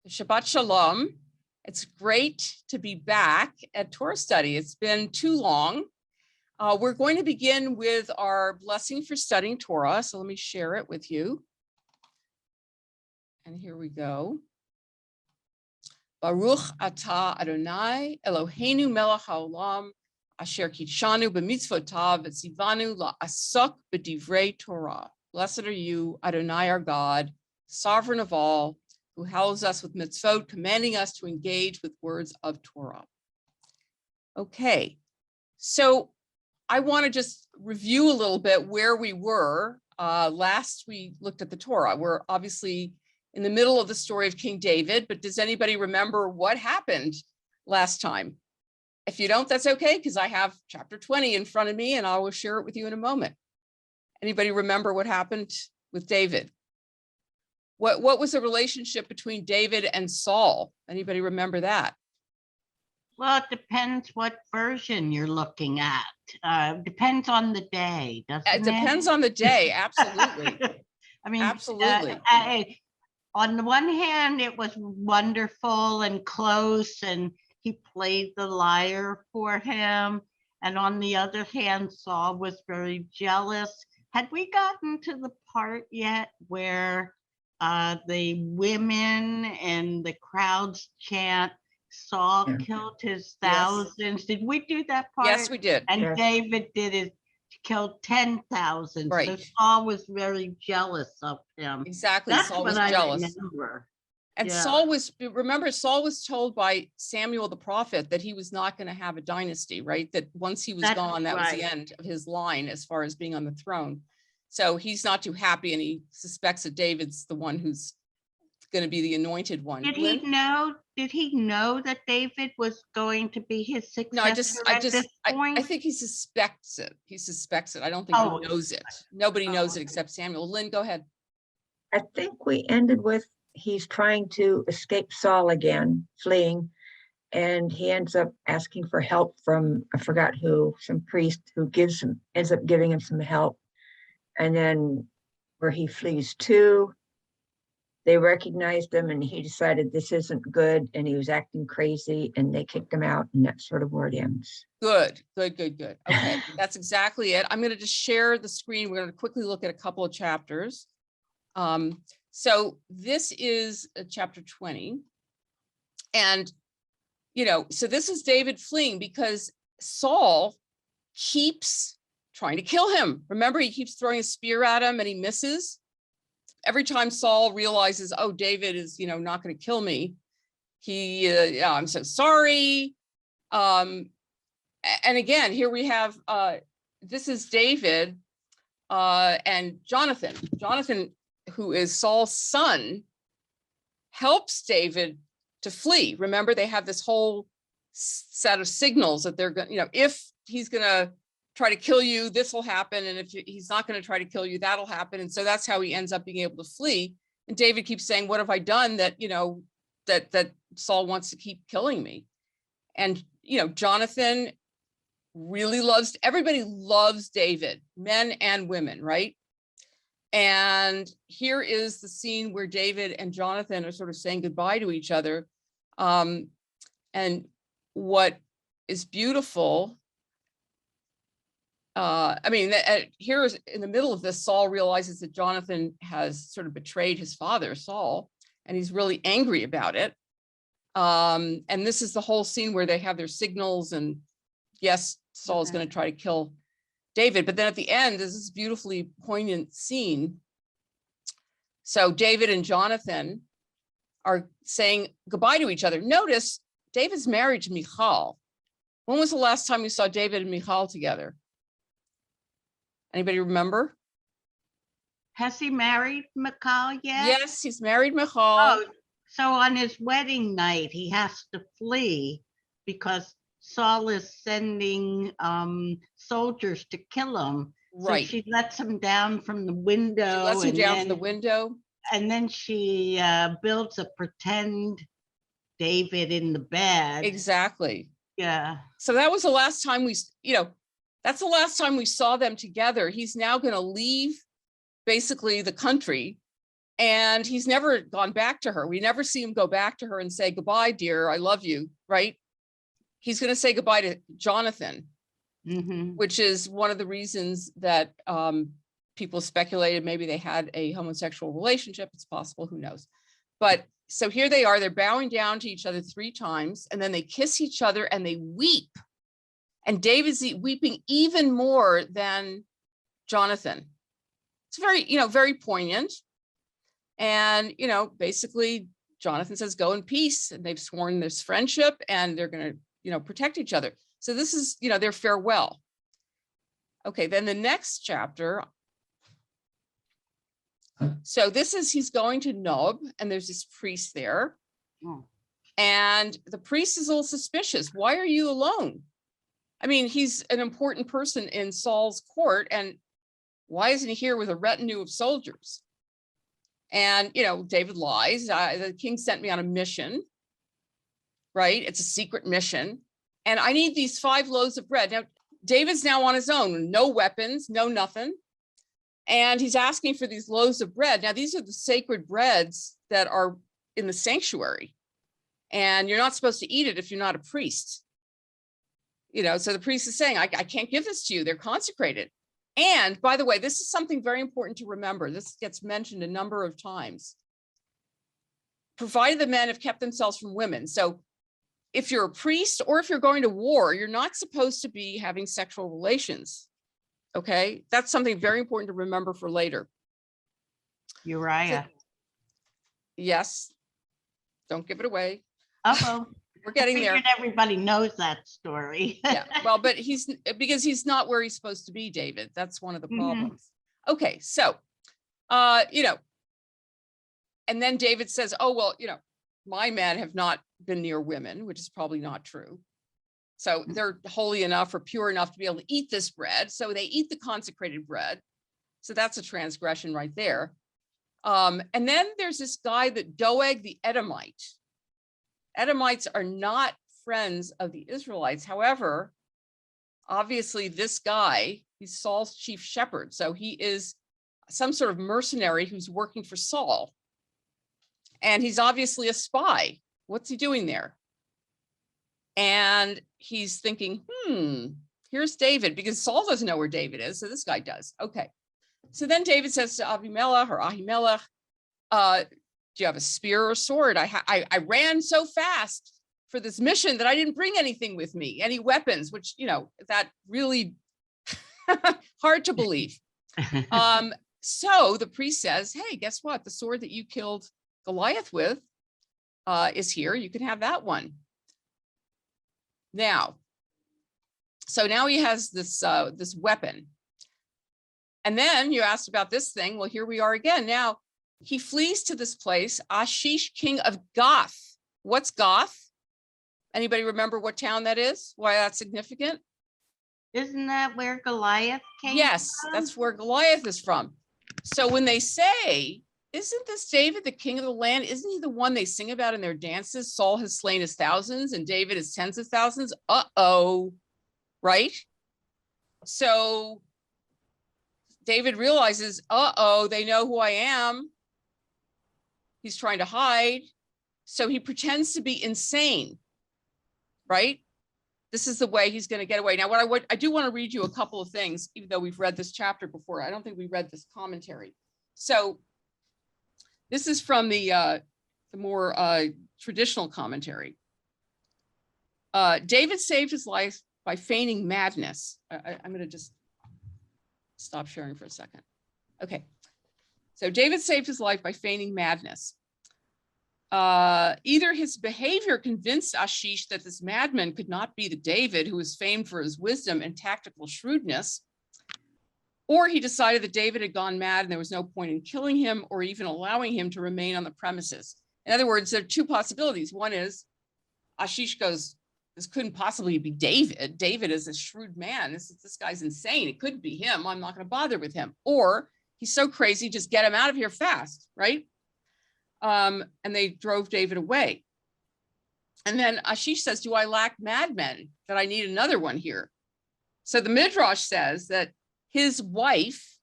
Shabbat Shalom. It's great to be back at Torah study. It's been too long. We're going to begin with our blessing for studying Torah. So let me share it with you. And here we go. Baruch atah Adonai Eloheinu melech haolam asher kitshanu b'mitzvotav v'tzivanu la'asok b'divrei Torah. Blessed are you, Adonai our God, sovereign of all, who hallows us with mitzvot, commanding us to engage with words of Torah. Okay, so I want to just review a little bit where we were. Last we looked at the Torah. We're obviously in the middle of the story of King David, but does anybody remember what happened last time? If you don't, that's okay, because I have chapter 20 in front of me and I will share it with you in a moment. Anybody remember what happened with David? What was the relationship between David and Saul? Anybody remember that? Well, it depends what version you're looking at. Depends on the day, doesn't it? It depends on the day, absolutely. I mean, absolutely. On the one hand, it was wonderful and close, and he played the lyre for him. And on the other hand, Saul was very jealous. Had we gotten to the part yet where the women and the crowds chant, Saul killed his thousands? Yes. Did we do that part? Yes, we did. And yes. David did it, killed 10,000. Right. So Saul was very jealous of him. Exactly. That's Saul what was I jealous. remember. And Saul was, remember, Saul was told by Samuel the prophet that he was not going to have a dynasty, right? That once he was gone, that was the end of his line as far as being on the throne. So he's not too happy, and he suspects that David's the one who's going to be the anointed one. Did he know? Did he know that David was going to be his successor? No, I think he suspects it. He suspects it. I don't think he knows it. Nobody knows it except Samuel. Lynn, go ahead. I think we ended with he's trying to escape Saul again, fleeing, and he ends up asking for help from, I forgot who, some priest who ends up giving him some help. And then where he flees to, they recognized him and he decided this isn't good and he was acting crazy and they kicked him out, and that's sort of where it ends. Good. Okay, that's exactly it. I'm going to just share the screen. We're going to quickly look at a couple of chapters. So this is chapter 20. And, so this is David fleeing because Saul keeps trying to kill him. Remember, he keeps throwing a spear at him and he misses. Every time Saul realizes, oh, David is, not going to kill me, he, I'm so sorry. And again, here we have, this is David and Jonathan. Jonathan, who is Saul's son, helps David to flee. Remember, they have this whole set of signals that they're going, if he's going to try to kill you, this will happen. And if he's not going to try to kill you, that'll happen. And so that's how he ends up being able to flee. And David keeps saying, what have I done that, that Saul wants to keep killing me? And, Jonathan really everybody loves David, men and women, right? And here is the scene where David and Jonathan are sort of saying goodbye to each other. And what is beautiful, here is in the middle of this, Saul realizes that Jonathan has sort of betrayed his father, Saul, and he's really angry about it. And this is the whole scene where they have their signals, and yes, Saul's going to try to kill David. But then at the end, there's this beautifully poignant scene. So David and Jonathan are saying goodbye to each other. Notice David's married to Michal. When was the last time you saw David and Michal together? Anybody remember? Has he married Michal yet? Yes, he's married Michal. Oh, so on his wedding night, he has to flee because Saul is sending soldiers to kill him. Right. So she lets him down from the window. She lets him down from the window. And then she builds a pretend David in the bed. Exactly. Yeah. So that was the last time that's the last time we saw them together. He's now going to leave basically the country And he's never gone back to her. We never see him go back to her and say, goodbye, dear, I love you, right? He's going to say goodbye to Jonathan, which is one of the reasons that people speculated maybe they had a homosexual relationship. It's possible, who knows? But so here they are, they're bowing down to each other 3 times, and then they kiss each other and they weep. And David's weeping even more than Jonathan. It's very, very poignant. And, basically Jonathan says, go in peace. And they've sworn this friendship and they're going to, protect each other. So this is, their farewell. Okay, then the next chapter. So this is, he's going to Nob, and there's this priest there. And the priest is a little suspicious. Why are you alone? I mean, he's an important person in Saul's court, and why isn't he here with a retinue of soldiers? And, David lies. The king sent me on a mission, right? It's a secret mission. And I need these 5 loaves of bread. Now, David's now on his own, no weapons, no nothing. And he's asking for these loaves of bread. Now, these are the sacred breads that are in the sanctuary. And you're not supposed to eat it if you're not a priest. So the priest is saying, I can't give this to you. They're consecrated. And by the way, this is something very important to remember. This gets mentioned a number of times. Provided the men have kept themselves from women. So if you're a priest or if you're going to war, you're not supposed to be having sexual relations. Okay, that's something very important to remember for later. Uriah. So, yes, don't give it away. Uh-oh. We're getting there. Everybody knows that story. Yeah, well, but because he's not where he's supposed to be, David. That's one of the problems. Okay, so, and then David says, oh, well, my men have not been near women, which is probably not true. So they're holy enough or pure enough to be able to eat this bread. So they eat the consecrated bread. So that's a transgression right there. And then there's this guy that Doeg the Edomite. Edomites are not friends of the Israelites. However, obviously this guy, he's Saul's chief shepherd. So he is some sort of mercenary who's working for Saul. And he's obviously a spy. What's he doing there? And he's thinking, here's David, because Saul doesn't know where David is. So this guy does. Okay. So then David says to Ahimelech, do you have a spear or a sword? I ran so fast for this mission that I didn't bring anything with me, any weapons, which, that really hard to believe. So the priest says, hey, guess what? The sword that you killed Goliath with is here. You can have that one. Now, so now he has this this weapon. And then you asked about this thing. Well, here we are again. Now he flees to this place, Ashish, king of Gath. What's Gath? Anybody remember what town that is? Why that's significant? Isn't that where Goliath came Yes, from? that's where Goliath is from. So when they say, isn't this David, the king of the land? Isn't he the one they sing about in their dances? Saul has slain his thousands and David his tens of thousands. Uh-oh, right? So David realizes, uh-oh, they know who I am. He's trying to hide. So he pretends to be insane, right? This is the way he's going to get away. Now, I do want to read you a couple of things, even though we've read this chapter before. I don't think we read this commentary. So this is from the more traditional commentary. David saved his life by feigning madness. I'm going to just stop sharing for a second. Okay. So David saved his life by feigning madness. Either his behavior convinced Ashish that this madman could not be the David who was famed for his wisdom and tactical shrewdness, or he decided that David had gone mad and there was no point in killing him or even allowing him to remain on the premises. In other words, there are 2 possibilities. One is Ashish goes, this couldn't possibly be David. David is a shrewd man. This guy's insane. It couldn't be him. I'm not going to bother with him. Or he's so crazy, just get him out of here fast, right? And they drove David away. And then Ashish says, do I lack madmen that I need another one here? So the Midrash says that his wife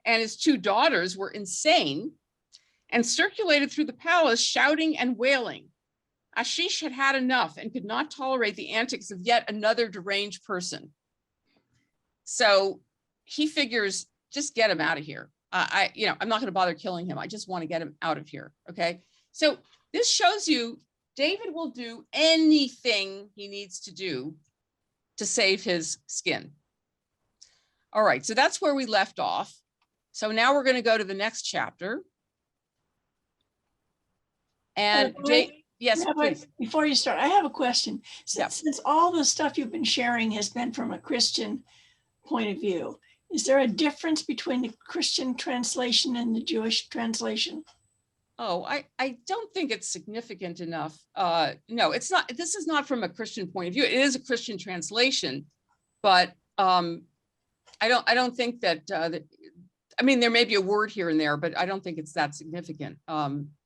and his 2 daughters were insane. and circulated through the palace, shouting and wailing. Ashish had had enough and could not tolerate the antics of yet another deranged person. So he figures, just get him out of here. I'm not going to bother killing him. I just want to get him out of here. Okay. So this shows you David will do anything he needs to do to save his skin. All right. So that's where we left off. So now we're going to go to the next chapter. And yes, Rabbi, please. before you start, I have a question. Yeah. Since all the stuff you've been sharing has been from a Christian point of view, is there a difference between the Christian translation and the Jewish translation? Oh, I don't think it's significant enough. No, it's not. This is not from a Christian point of view. It is a Christian translation, but I don't think that. I mean, there may be a word here and there, but I don't think it's that significant.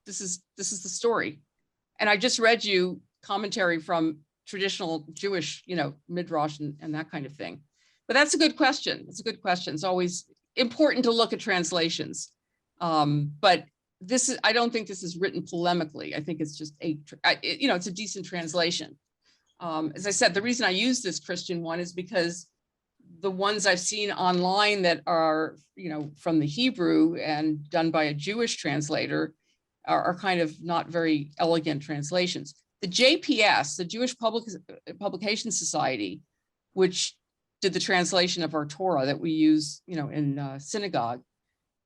This is the story, and I just read you commentary from traditional Jewish, midrash and that kind of thing. But that's a good question. It's a good question. It's always important to look at translations, but. I don't think this is written polemically. I think it's just it's a decent translation. As I said, the reason I use this Christian one is because the ones I've seen online that are, from the Hebrew and done by a Jewish translator are kind of not very elegant translations. The JPS, the Jewish Publication Society, which did the translation of our Torah that we use, in synagogue,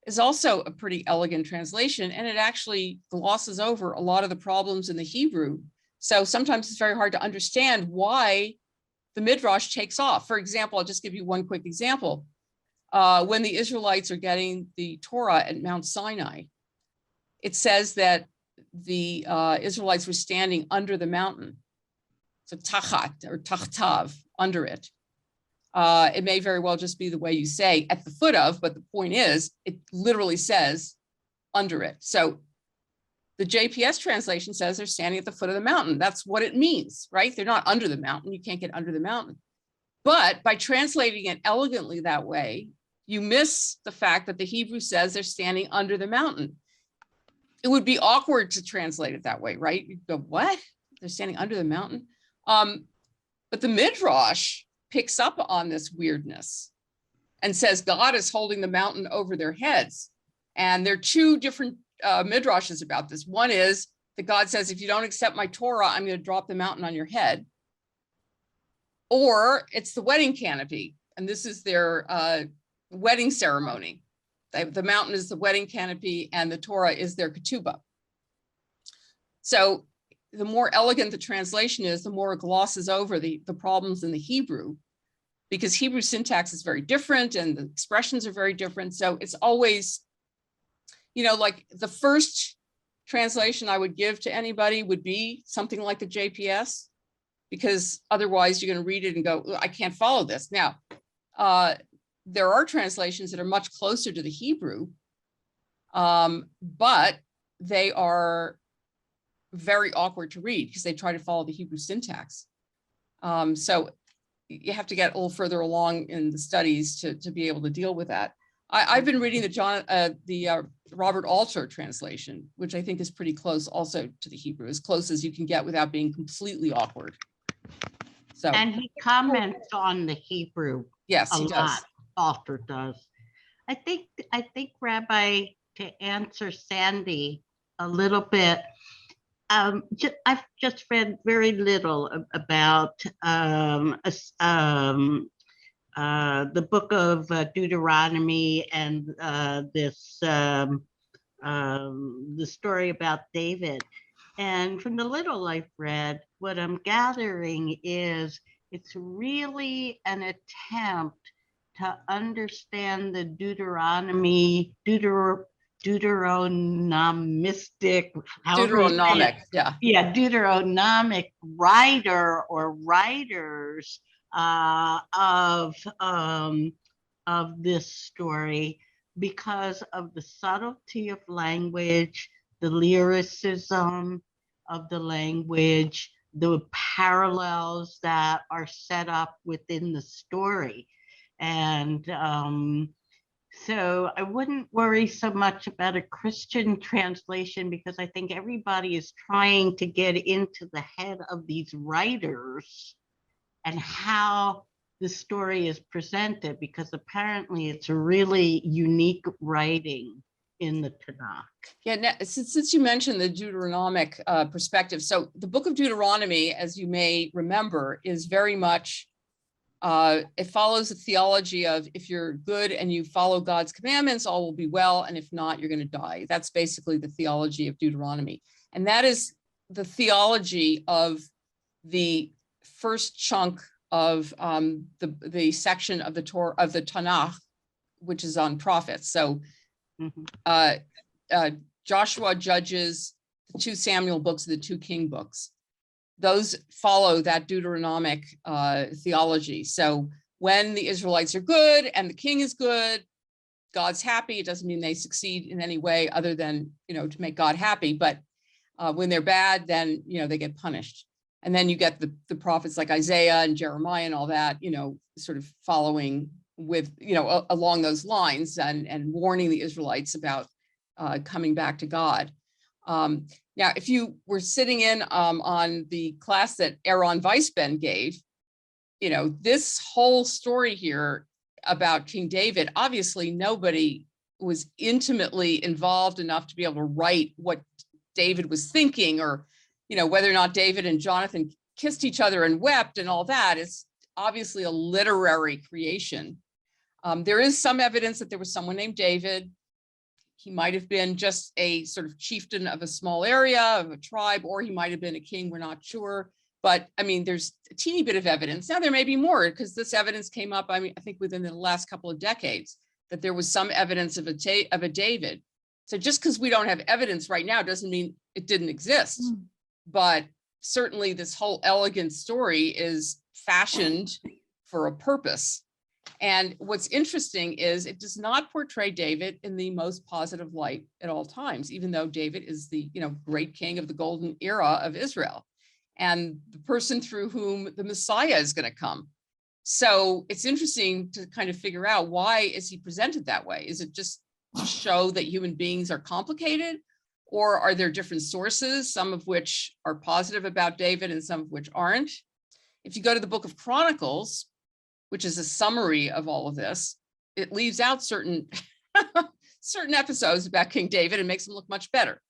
is also a pretty elegant translation, and it actually glosses over a lot of the problems in the Hebrew. So sometimes it's very hard to understand why the Midrash takes off. For example, I'll just give you one quick example. When the Israelites are getting the Torah at Mount Sinai, it says that the Israelites were standing under the mountain. So tachat or tachtav, under it. It may very well just be the way you say at the foot of, but the point is, it literally says under it. So the JPS translation says they're standing at the foot of the mountain. That's what it means, right? They're not under the mountain. You can't get under the mountain. But by translating it elegantly that way, you miss the fact that the Hebrew says they're standing under the mountain. It would be awkward to translate it that way, right? You go, what? They're standing under the mountain? But the Midrash picks up on this weirdness and says God is holding the mountain over their heads. And there are two different midrashes about this. One is that God says, if you don't accept my Torah, I'm going to drop the mountain on your head. Or it's the wedding canopy. And this is their wedding ceremony. The mountain is the wedding canopy and the Torah is their ketubah. So the more elegant the translation is, the more it glosses over the problems in the Hebrew, because Hebrew syntax is very different and the expressions are very different. So it's always, like the first translation I would give to anybody would be something like the JPS, because otherwise you're going to read it and go, I can't follow this. Now, there are translations that are much closer to the Hebrew, but they are very awkward to read because they try to follow the Hebrew syntax. So you have to get a little further along in the studies to be able to deal with that. I've been reading the Robert Alter translation, which I think is pretty close also to the Hebrew, as close as you can get without being completely awkward. So, And he comments on the Hebrew yes, a he lot. does. Alter does. I think, Rabbi, to answer Sandy a little bit, I've just read very little about the book of Deuteronomy and the story about David. And from the little I've read, what I'm gathering is it's really an attempt to understand the Deuteronomic, Deuteronomic writer or writers of this story, because of the subtlety of language, the lyricism of the language, the parallels that are set up within the story. And So I wouldn't worry so much about a Christian translation because I think everybody is trying to get into the head of these writers and how the story is presented, because apparently it's a really unique writing in the Tanakh. Yeah, since you mentioned the Deuteronomic perspective, so the book of Deuteronomy, as you may remember, is very much, it follows a theology of if you're good and you follow God's commandments, all will be well, and if not, you're going to die. That's basically the theology of Deuteronomy. And that is the theology of the first chunk of the section of the Torah, of the Tanakh, which is on prophets. So Joshua, Judges, the 2 Samuel books, the 2 King books, those follow that Deuteronomic theology. So when the Israelites are good and the king is good, God's happy. It doesn't mean they succeed in any way other than, to make God happy. But when they're bad, then, they get punished. And then you get the prophets like Isaiah and Jeremiah and all that, sort of following with, along those lines and warning the Israelites about coming back to God. Now, if you were sitting in on the class that Aaron Weisben gave, this whole story here about King David, obviously nobody was intimately involved enough to be able to write what David was thinking, or, whether or not David and Jonathan kissed each other and wept and all that is obviously a literary creation. There is some evidence that there was someone named David. He might have been just a sort of chieftain of a small area, of a tribe, or he might have been a king, we're not sure. But I mean, there's a teeny bit of evidence. Now there may be more, because this evidence came up, I think within the last couple of decades, that there was some evidence of a David. So just because we don't have evidence right now doesn't mean it didn't exist. But certainly this whole elegant story is fashioned for a purpose. And what's interesting is it does not portray David in the most positive light at all times, even though David is the, great king of the golden era of Israel and the person through whom the Messiah is going to come. So it's interesting to kind of figure out, why is he presented that way? Is it just to show that human beings are complicated, or are there different sources, some of which are positive about David and some of which aren't? If you go to the book of Chronicles, which is a summary of all of this, it leaves out certain certain episodes about King David and makes him look much better.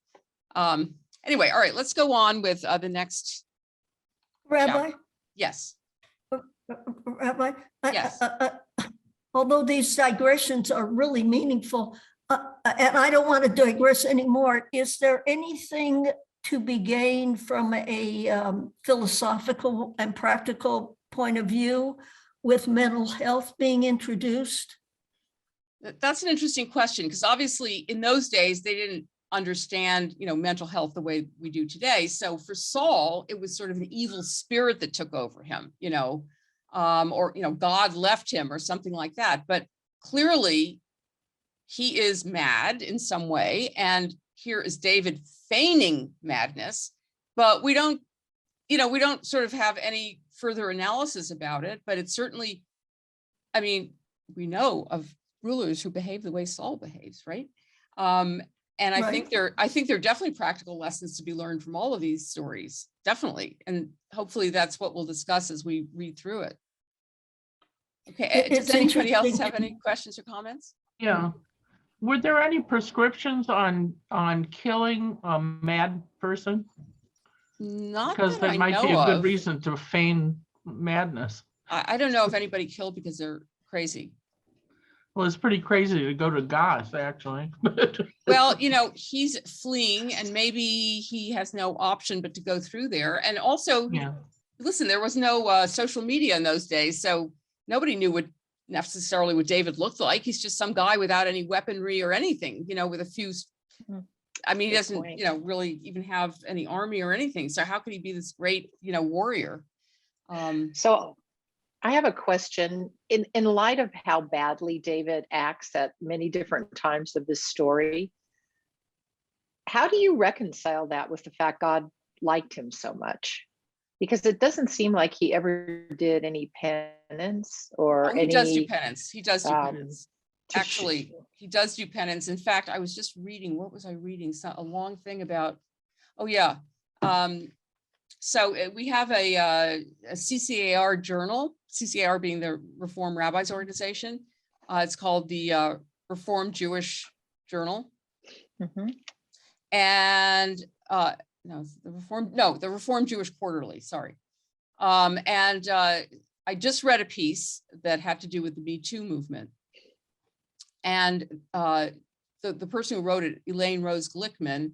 Anyway, all right, let's go on with the next. Rabbi? chapter. Yes. Rabbi? Yes. Although these digressions are really meaningful, and I don't want to digress anymore, is there anything to be gained from a philosophical and practical point of view with mental health being introduced? That's an interesting question, because obviously in those days they didn't understand, mental health the way we do today. So for Saul, it was sort of an evil spirit that took over him, or, God left him or something like that. But clearly he is mad in some way. And here is David feigning madness, but we don't sort of have any further analysis about it. But it's certainly, we know of rulers who behave the way Saul behaves, right? And I think there are definitely practical lessons to be learned from all of these stories, definitely. And hopefully that's what we'll discuss as we read through it. Okay, does anybody else have any questions or comments? Yeah. Were there any prescriptions on killing a mad person? Not because that there I might be know a good of. reason to feign madness. I don't know if anybody killed because they're crazy. Well, it's pretty crazy to go to Goth, actually. Well, he's fleeing, and maybe he has no option but to go through there. And also, Yeah. listen, there was no social media in those days, so nobody knew necessarily what David looked like. He's just some guy without any weaponry or anything, with a few. He doesn't, really even have any army or anything. So how could he be this great, warrior? So I have a question. In light of how badly David acts at many different times of this story, how do you reconcile that with the fact God liked him so much? Because it doesn't seem like he ever did any penance or he does do penance. He does do penance. actually, he does do penance. In fact, I was just reading, what was I reading? A long thing about, oh yeah. So we have a CCAR journal, CCAR being the Reform Rabbis Organization. It's called the Reformed Jewish Journal. Mhm. And the Reformed Jewish Quarterly, sorry. And I just read a piece that had to do with the Me Too movement. And the person who wrote it, Elaine Rose Glickman,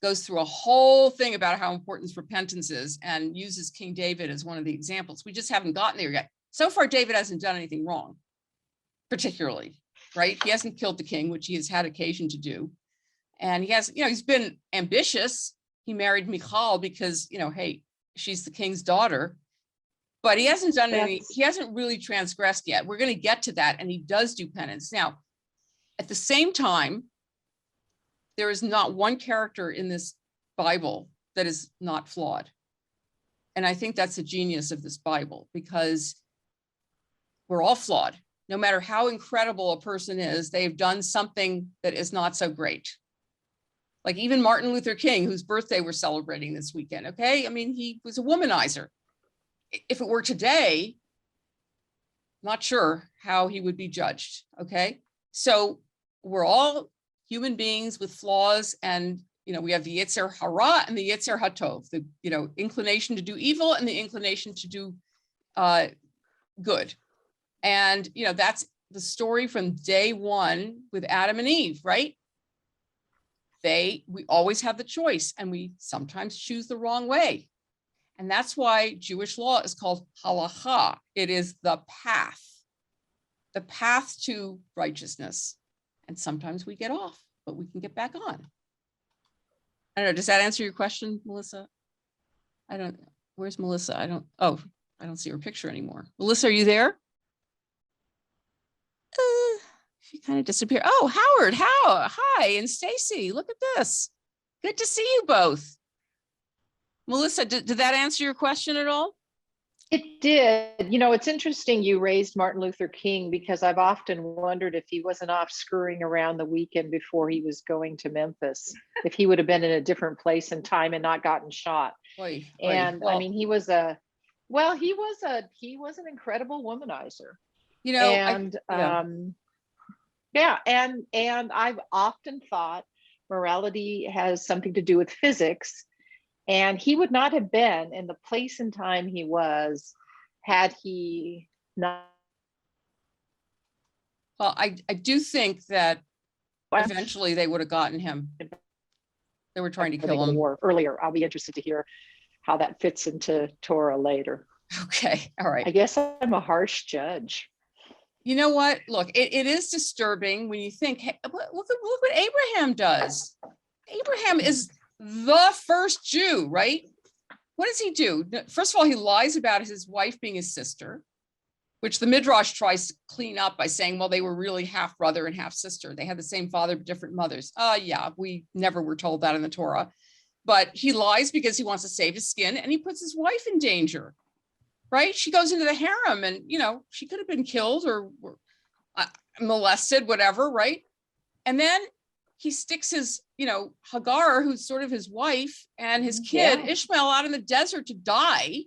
goes through a whole thing about how important repentance is and uses King David as one of the examples. We just haven't gotten there yet. So far, David hasn't done anything wrong, particularly, right? He hasn't killed the king, which he has had occasion to do. And he has, he's been ambitious. He married Michal because, hey, she's the king's daughter. But he hasn't done he hasn't really transgressed yet. We're going to get to that. And he does do penance. Now, at the same time, there is not one character in this Bible that is not flawed. And I think that's the genius of this Bible, because we're all flawed. No matter how incredible a person is, they've done something that is not so great. Like even Martin Luther King, whose birthday we're celebrating this weekend, okay? I mean, he was a womanizer. If it were today, not sure how he would be judged, okay? So we're all human beings with flaws, and we have the Yetzer Hara and the Yetzer Hatov, the inclination to do evil and the inclination to do good. And that's the story from day one with Adam and Eve, right? We always have the choice, and we sometimes choose the wrong way. And that's why Jewish law is called halacha. It is the path to righteousness. And sometimes we get off, but we can get back on. I don't know. Does that answer your question, Melissa? Where's Melissa? I don't see her picture anymore. Melissa, are you there? She kind of disappeared. Oh, Howard, hi, and Stacy, look at this. Good to see you both. Melissa, did that answer your question at all? It did. It's interesting you raised Martin Luther King, because I've often wondered if he wasn't off screwing around the weekend before he was going to Memphis, if he would have been in a different place and time and not gotten shot. And I mean, he was an incredible womanizer. And I've often thought morality has something to do with physics. And he would not have been in the place and time he was had he not. Well, I do think that eventually they would have gotten him. They were trying to kill him earlier. I'll be interested to hear how that fits into Torah later. Okay, all right. I guess I'm a harsh judge. You know what? Look, it is disturbing when you think, hey, look what Abraham does. Abraham is the first Jew, right? What does he do? First of all, he lies about his wife being his sister, which the Midrash tries to clean up by saying, well, they were really half brother and half sister. They had the same father, but different mothers. Yeah, we never were told that in the Torah. But he lies because he wants to save his skin, and he puts his wife in danger, right? She goes into the harem, and, she could have been killed or molested, whatever, right? And then he sticks his, Hagar, who's sort of his wife, and his kid, Ishmael, out in the desert to die.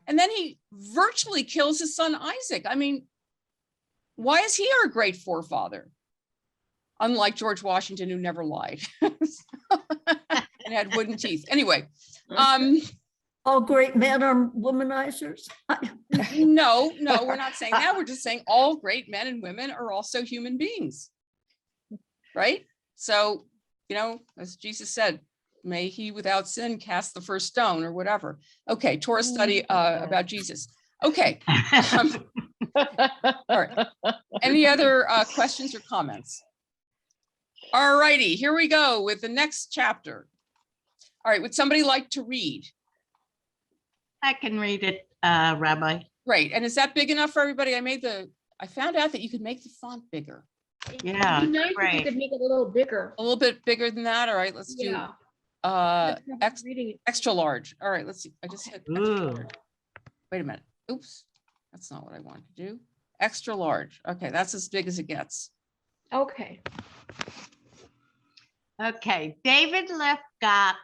And then he virtually kills his son, Isaac. I mean, why is he our great forefather? Unlike George Washington, who never lied and had wooden teeth. Anyway. All great men are womanizers? No, we're not saying that. We're just saying all great men and women are also human beings, right? So, as Jesus said, may he without sin cast the first stone or whatever. Okay, Torah study about Jesus. Okay. All right. Any other questions or comments? All righty, here we go with the next chapter. All right, would somebody like to read? I can read it, Rabbi. Great, and is that big enough for everybody? I found out that you could make the font bigger. Yeah, It'd be nice if great. you could make it a little bigger. A little bit bigger than that. All right, let's do Reading it. extra large. All right, let's see. I just hit extra Ooh. large. Wait a minute. Oops, that's not what I wanted to do. Extra large. Okay, that's as big as it gets. Okay. Okay, David left Gath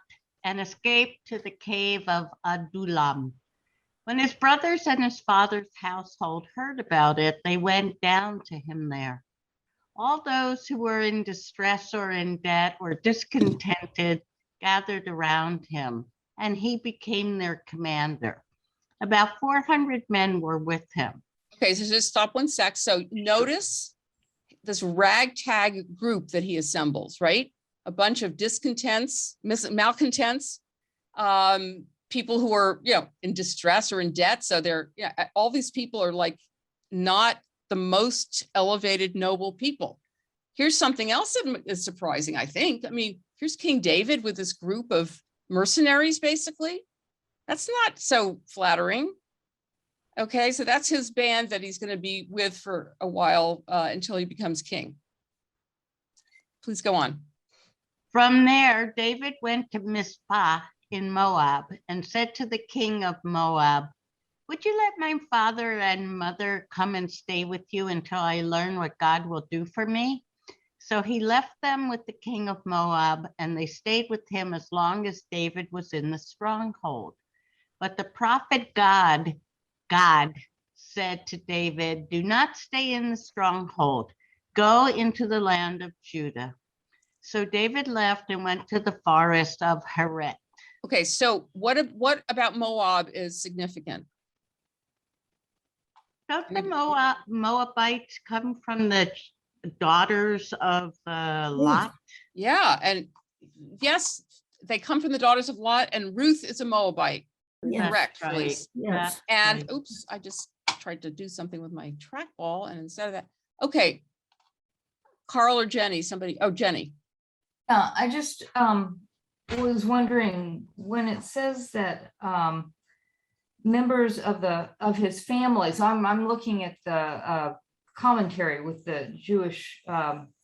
and escaped to the cave of Adullam. When his brothers and his father's household heard about it, they went down to him there. All those who were in distress or in debt or discontented gathered around him, and he became their commander. About 400 men were with him. Okay, so just stop 1 sec. So notice this ragtag group that he assembles, right? A bunch of discontents, malcontents, people who are, in distress or in debt. So they're, all these people are like not the most elevated, noble people. Here's something else that is surprising, I think. I mean, here's King David with this group of mercenaries, basically. That's not so flattering. Okay, so that's his band that he's going to be with for a while until he becomes king. Please go on. From there, David went to Mizpah in Moab and said to the king of Moab, "Would you let my father and mother come and stay with you until I learn what God will do for me?" So he left them with the king of Moab, and they stayed with him as long as David was in the stronghold. But the prophet God said to David, "Do not stay in the stronghold. Go into the land of Judah." So David left and went to the forest of Heret. Okay, so what about Moab is significant? Don't the Moabites come from the daughters of Lot? Yeah, and yes, they come from the daughters of Lot, and Ruth is a Moabite. Yes, Correct, right. Felice. yes. And Right. oops, I just tried to do something with my trackball, and instead of that, okay. Carl or Jenny, somebody, oh, Jenny. I just was wondering when it says that members of his family. So I'm looking at the commentary with the Jewish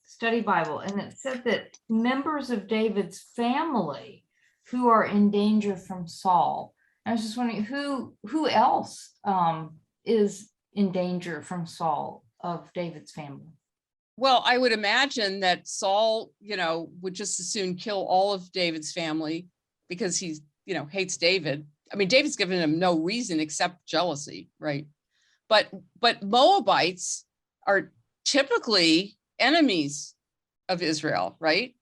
study Bible, and it said that members of David's family who are in danger from Saul. I was just wondering who else is in danger from Saul of David's family. Well, I would imagine that Saul, would just as soon kill all of David's family because he's, hates David. I mean, David's given him no reason except jealousy, right? But Moabites are typically enemies of Israel, right?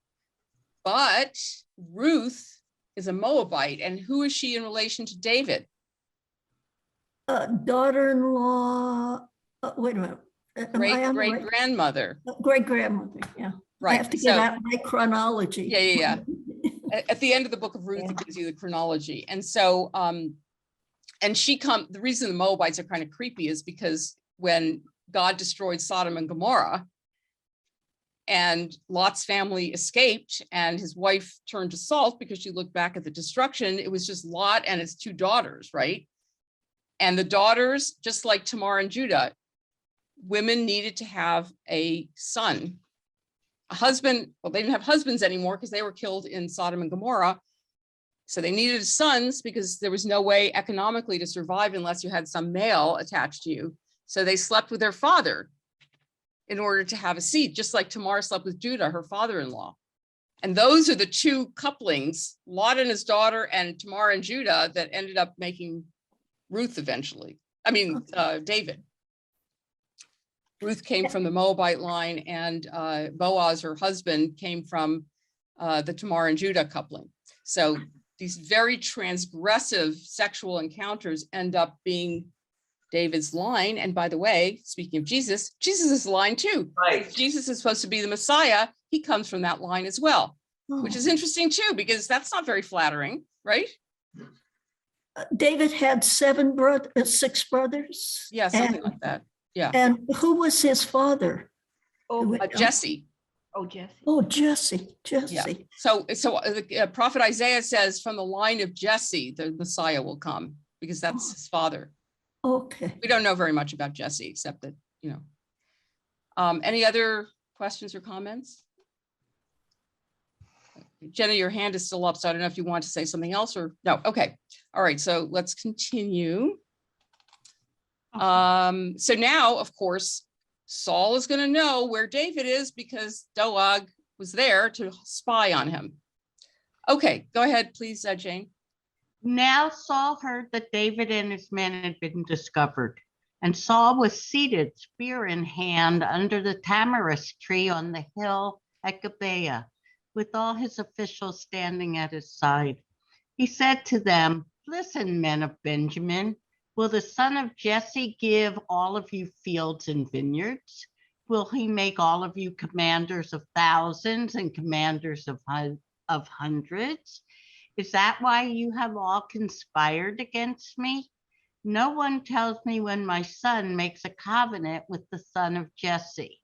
But Ruth is a Moabite, and who is she in relation to David? Daughter-in-law, wait a minute. Great grandmother. Great grandmother, yeah. Right. I have to get out my chronology. Yeah. At the end of the book of Ruth, it gives you the chronology. And so, and the reason the Moabites are kind of creepy is because when God destroyed Sodom and Gomorrah and Lot's family escaped and his wife turned to salt because she looked back at the destruction, it was just Lot and his 2 daughters, right? And the daughters, just like Tamar and Judah, women needed to have a son, a husband. Well, they didn't have husbands anymore because they were killed in Sodom and Gomorrah. So they needed sons because there was no way economically to survive unless you had some male attached to you. So they slept with their father in order to have a seed, just like Tamar slept with Judah, her father-in-law. And those are the 2 couplings, Lot and his daughter and Tamar and Judah, that ended up making Ruth eventually. I mean, David. Ruth came from the Moabite line, and Boaz, her husband, came from the Tamar and Judah coupling. So these very transgressive sexual encounters end up being David's line. And by the way, speaking of Jesus, Jesus's line too. Right. Jesus is supposed to be the Messiah. He comes from that line as well, which is interesting too, because that's not very flattering, right? David had 6 brothers. Yeah, something like that. Yeah. And who was his father? Jesse. Oh, Jesse. Oh, Jesse. Yeah. So the prophet Isaiah says from the line of Jesse, the Messiah will come, because that's his father. Okay. We don't know very much about Jesse, except that, any other questions or comments? Jenna, your hand is still up, so I don't know if you want to say something else or no. Okay. All right. So let's continue. So now, of course, Saul is going to know where David is because Doeg was there to spy on him. Okay, go ahead, please, Jane. Now Saul heard that David and his men had been discovered, and Saul was seated, spear in hand, under the tamarisk tree on the hill at Gibeah, with all his officials standing at his side. He said to them, "Listen, men of Benjamin, will the son of Jesse give all of you fields and vineyards? Will he make all of you commanders of thousands and commanders of hundreds? Is that why you have all conspired against me? No one tells me when my son makes a covenant with the son of Jesse.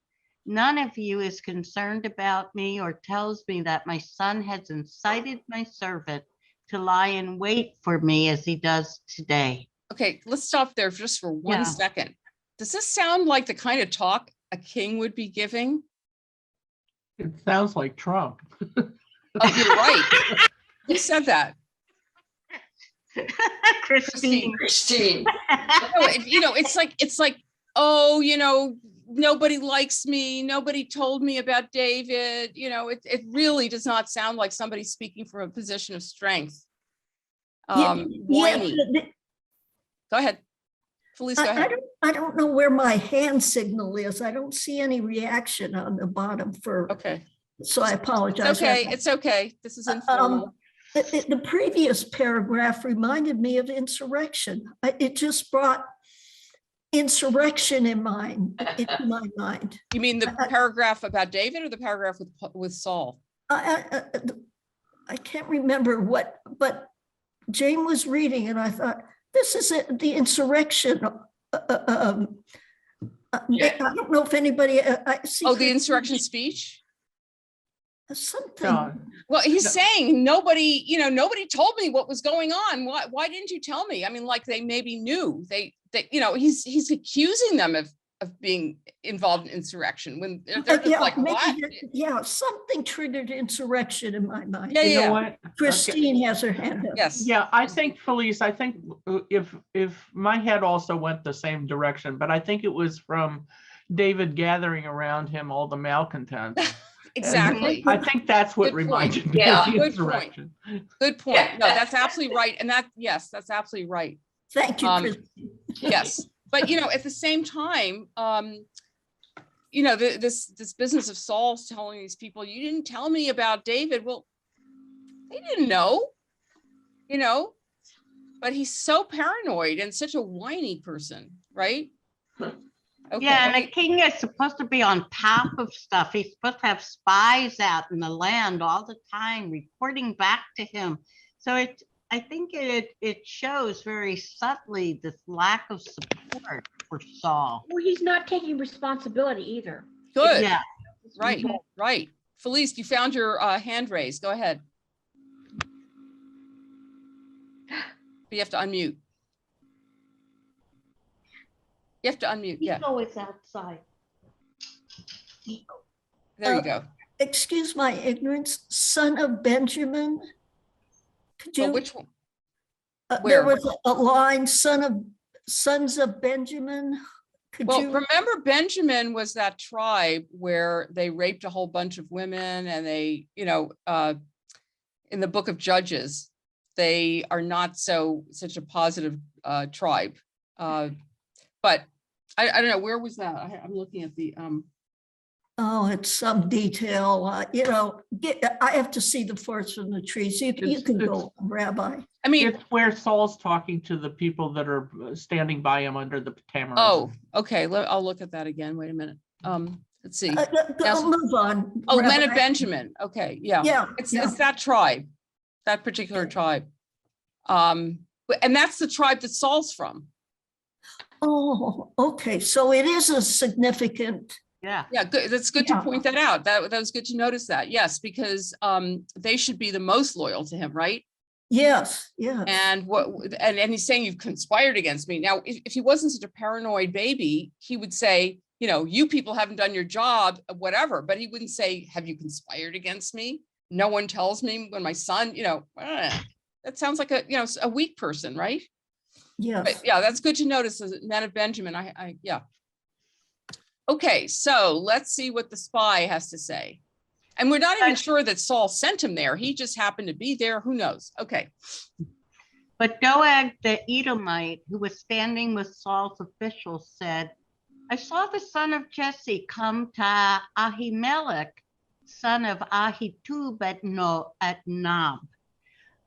None of you is concerned about me or tells me that my son has incited my servant to lie in wait for me as he does today." Okay, let's stop there just for one Yeah. second. Does this sound like the kind of talk a king would be giving? It sounds like Trump. You're right. Who said that? Christine. It's like, oh, nobody likes me. Nobody told me about David. It really does not sound like somebody speaking from a position of strength. Whiny. Go ahead. Felice, go ahead. I don't know where my hand signal is. I don't see any reaction on the bottom Okay. so I apologize. It's okay. This is informal. The previous paragraph reminded me of insurrection. It just brought insurrection into my mind. You mean the paragraph about David or the paragraph with Saul? I can't remember but Jane was reading and I thought, this is the insurrection. I don't know if anybody. The insurrection speech? Something. No, Well, he's saying nobody told me what was going on. Why didn't you tell me? I mean, like they maybe knew. He's accusing them of being involved in insurrection when they're just like, what? Yeah, something triggered insurrection in my mind. Yeah, you know what? Christine has her hand up. Yes. Yeah, I think, Felice, if my head also went the same direction, but I think it was from David gathering around him all the malcontents. Exactly. I think that's what Good point. reminded me Yeah, of the good insurrection. Good point. No, that's absolutely right. And that's absolutely right. Thank you, Christine. Yes. But, at the same time, this business of Saul telling these people, you didn't tell me about David. Well, they didn't know, but he's so paranoid and such a whiny person, right? Okay. Yeah, and a king is supposed to be on top of stuff. He's supposed to have spies out in the land all the time, reporting back to him. So I think it shows very subtly this lack of support for Saul. Well, he's not taking responsibility either. Good. Yeah. Right. Felice, you found your hand raised. Go ahead. You have to unmute. You have to unmute. Yeah. He's always outside. There you go. Excuse my ignorance, son of Benjamin. Could you? Which one? There Where? was a line, sons of Benjamin. Could Well, you? remember Benjamin was that tribe where they raped a whole bunch of women and they, in the book of Judges, they are not such a positive tribe. But I don't know, where was that? I'm looking at the, Oh, it's some detail, I have to see the forest from the trees. You can go, Rabbi. I mean, It's where Saul's talking to the people that are standing by him under the tamarisk. oh, okay. I'll look at that again. Wait a minute. Let's see. I'll move on. Oh, men Rabbi. of Benjamin. Okay, yeah. Yeah. It's that tribe, that particular tribe. And that's the tribe that Saul's from. Oh, okay. So it is a significant. Yeah. Yeah, good. That's good Yeah. to point that out. That was good to notice that. Yes, because they should be the most loyal to him, right? Yes, yeah. And he's saying you've conspired against me. Now, if he wasn't such a paranoid baby, he would say, you people haven't done your job, whatever. But he wouldn't say, have you conspired against me? No one tells me when my son, that sounds like a weak person, right? Yes. But yeah, that's good to notice. As men of Benjamin, yeah. Okay, so let's see what the spy has to say. And we're not even sure that Saul sent him there. He just happened to be there. Who knows? Okay. But Doeg the Edomite, who was standing with Saul's officials, said, I saw the son of Jesse come to Ahimelech, son of Ahitub at Nob.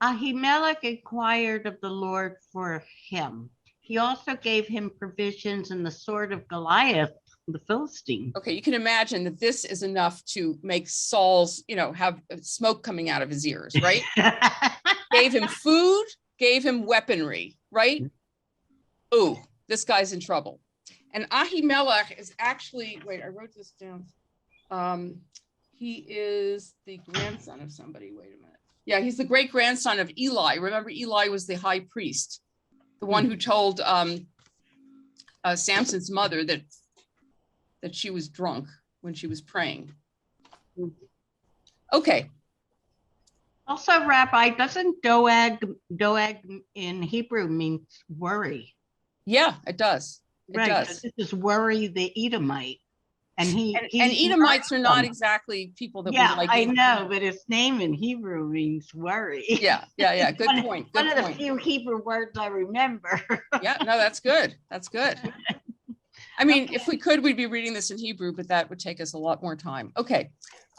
Ahimelech inquired of the Lord for him. He also gave him provisions and the sword of Goliath, the Philistine. Okay, you can imagine that this is enough to make Saul's, have smoke coming out of his ears, right? Gave him food, gave him weaponry, right? Ooh, this guy's in trouble. And Ahimelech is actually, wait, I wrote this down. He is the grandson of somebody. Wait a minute. Yeah, he's the great grandson of Eli. Remember, Eli was the high priest, the one who told Samson's mother that she was drunk when she was praying. Okay. Also, Rabbi, doesn't Doeg in Hebrew means worry? Yeah, it does. It Right, does. this is worry the Edomite. And And Edomites are not exactly people that we like. I know, but his name in Hebrew means worry. Yeah. Good point. Good One of the point. few Hebrew words I remember. Yeah, no, that's good. That's good. I mean, if we could, we'd be reading this in Hebrew, but that would take us a lot more time. Okay.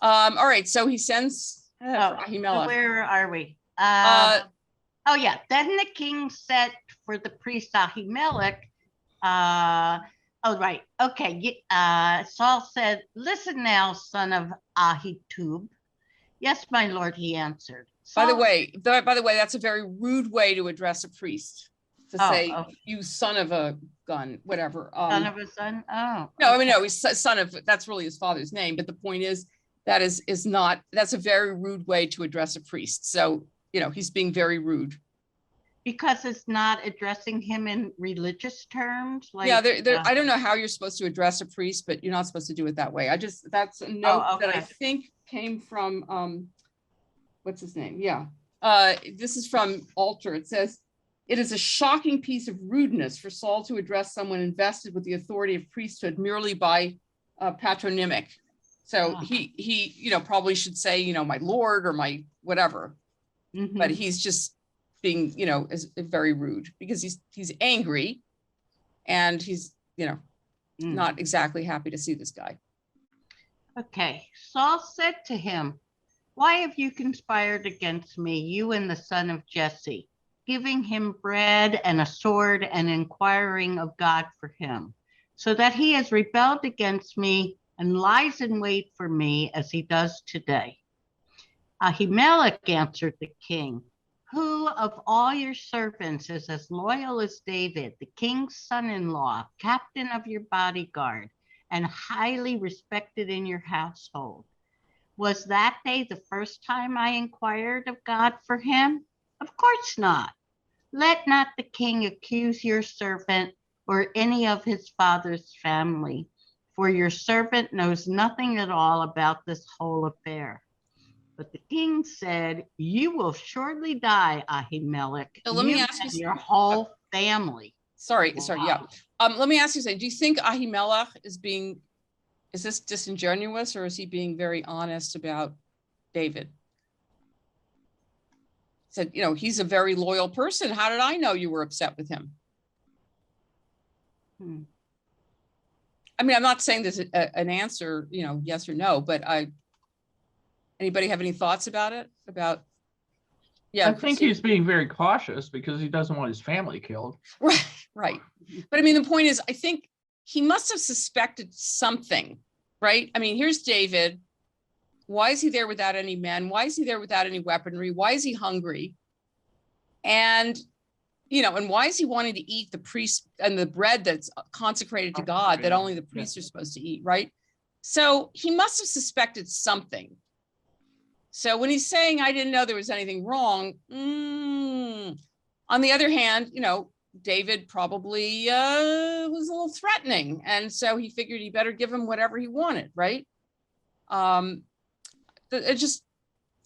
All right. So he sends Ahimelech. Where are we? Uh, Oh yeah. Then the king said for the priest Ahimelech, oh, right. Okay. Saul said, listen now, son of Ahitub. Yes, my lord, he answered. by the Saul- way, that's a very rude way to address a priest, to say, you son of a gun, whatever. Son of a son? Oh. No, I mean, no, he's son of, that's really his father's name. But the point is, that's a very rude way to address a priest. So, he's being very rude. Because it's not addressing him in religious terms? Like, Yeah, I don't know how you're supposed to address a priest, but you're not supposed to do it that way. That's a note that I think came from, what's his name? Yeah. This is from Alter. It says, it is a shocking piece of rudeness for Saul to address someone invested with the authority of priesthood merely by patronymic. So he probably should say, my lord or my whatever, but he's just being, is very rude because he's angry and he's, not exactly happy to see this guy. Okay. Saul said to him, why have you conspired against me, you and the son of Jesse, giving him bread and a sword and inquiring of God for him, so that he has rebelled against me and lies in wait for me as he does today? Ahimelech answered the king, who of all your servants is as loyal as David, the king's son-in-law, captain of your bodyguard, and highly respected in your household? Was that day the first time I inquired of God for him? Of course not. Let not the king accuse your servant or any of his father's family, for your servant knows nothing at all about this whole affair. But the king said, you will surely die, Ahimelech, So let me ask you your whole family. Sorry, yeah. Let me ask you something. Do you think Ahimelech is this disingenuous, or is he being very honest about David? He said, he's a very loyal person. How did I know you were upset with him? I mean, I'm not saying there's an answer, yes or no, but anybody have any thoughts about it? Yeah, I think he's being very cautious because he doesn't want his family killed. Right. But I mean, the point is, I think he must have suspected something, right? I mean, here's David. Why is he there without any men? Why is he there without any weaponry? Why is he hungry? And, and why is he wanting to eat the priest and the bread that's consecrated to God that only the priests are supposed to eat, right? So he must have suspected something. So when he's saying, I didn't know there was anything wrong, on the other hand, David probably was a little threatening. And so he figured he better give him whatever he wanted, right? It just,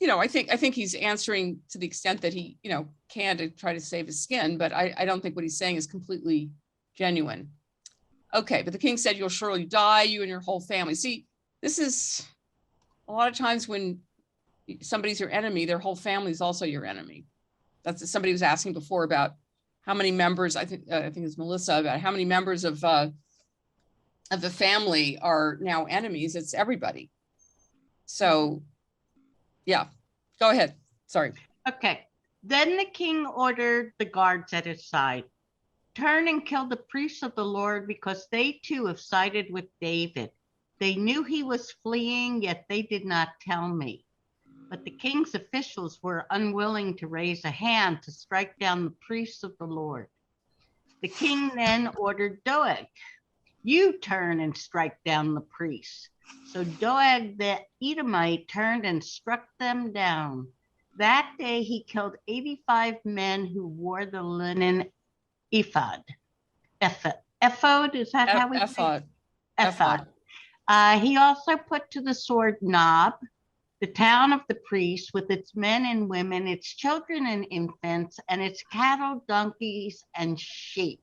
I think he's answering to the extent that he, can to try to save his skin, but I don't think what he's saying is completely genuine. Okay, but the king said, you'll surely die, you and your whole family. See, this is a lot of times when somebody's your enemy, their whole family is also your enemy. That's somebody was asking before about how many members, I think it's Melissa, about how many members of the family are now enemies. It's everybody. So yeah, go ahead. Sorry. Okay. Then the king ordered the guards at his side, turn and kill the priests of the Lord, because they too have sided with David. They knew he was fleeing, yet they did not tell me. But the king's officials were unwilling to raise a hand to strike down the priests of the Lord. The king then ordered Doeg, you turn and strike down the priests. So Doeg the Edomite turned and struck them down. That day he killed 85 men who wore the linen ephod. Ephod, is that how we say it? Ephod. Ephod. He also put to the sword Nob, the town of the priests, with its men and women, its children and infants, and its cattle, donkeys, and sheep.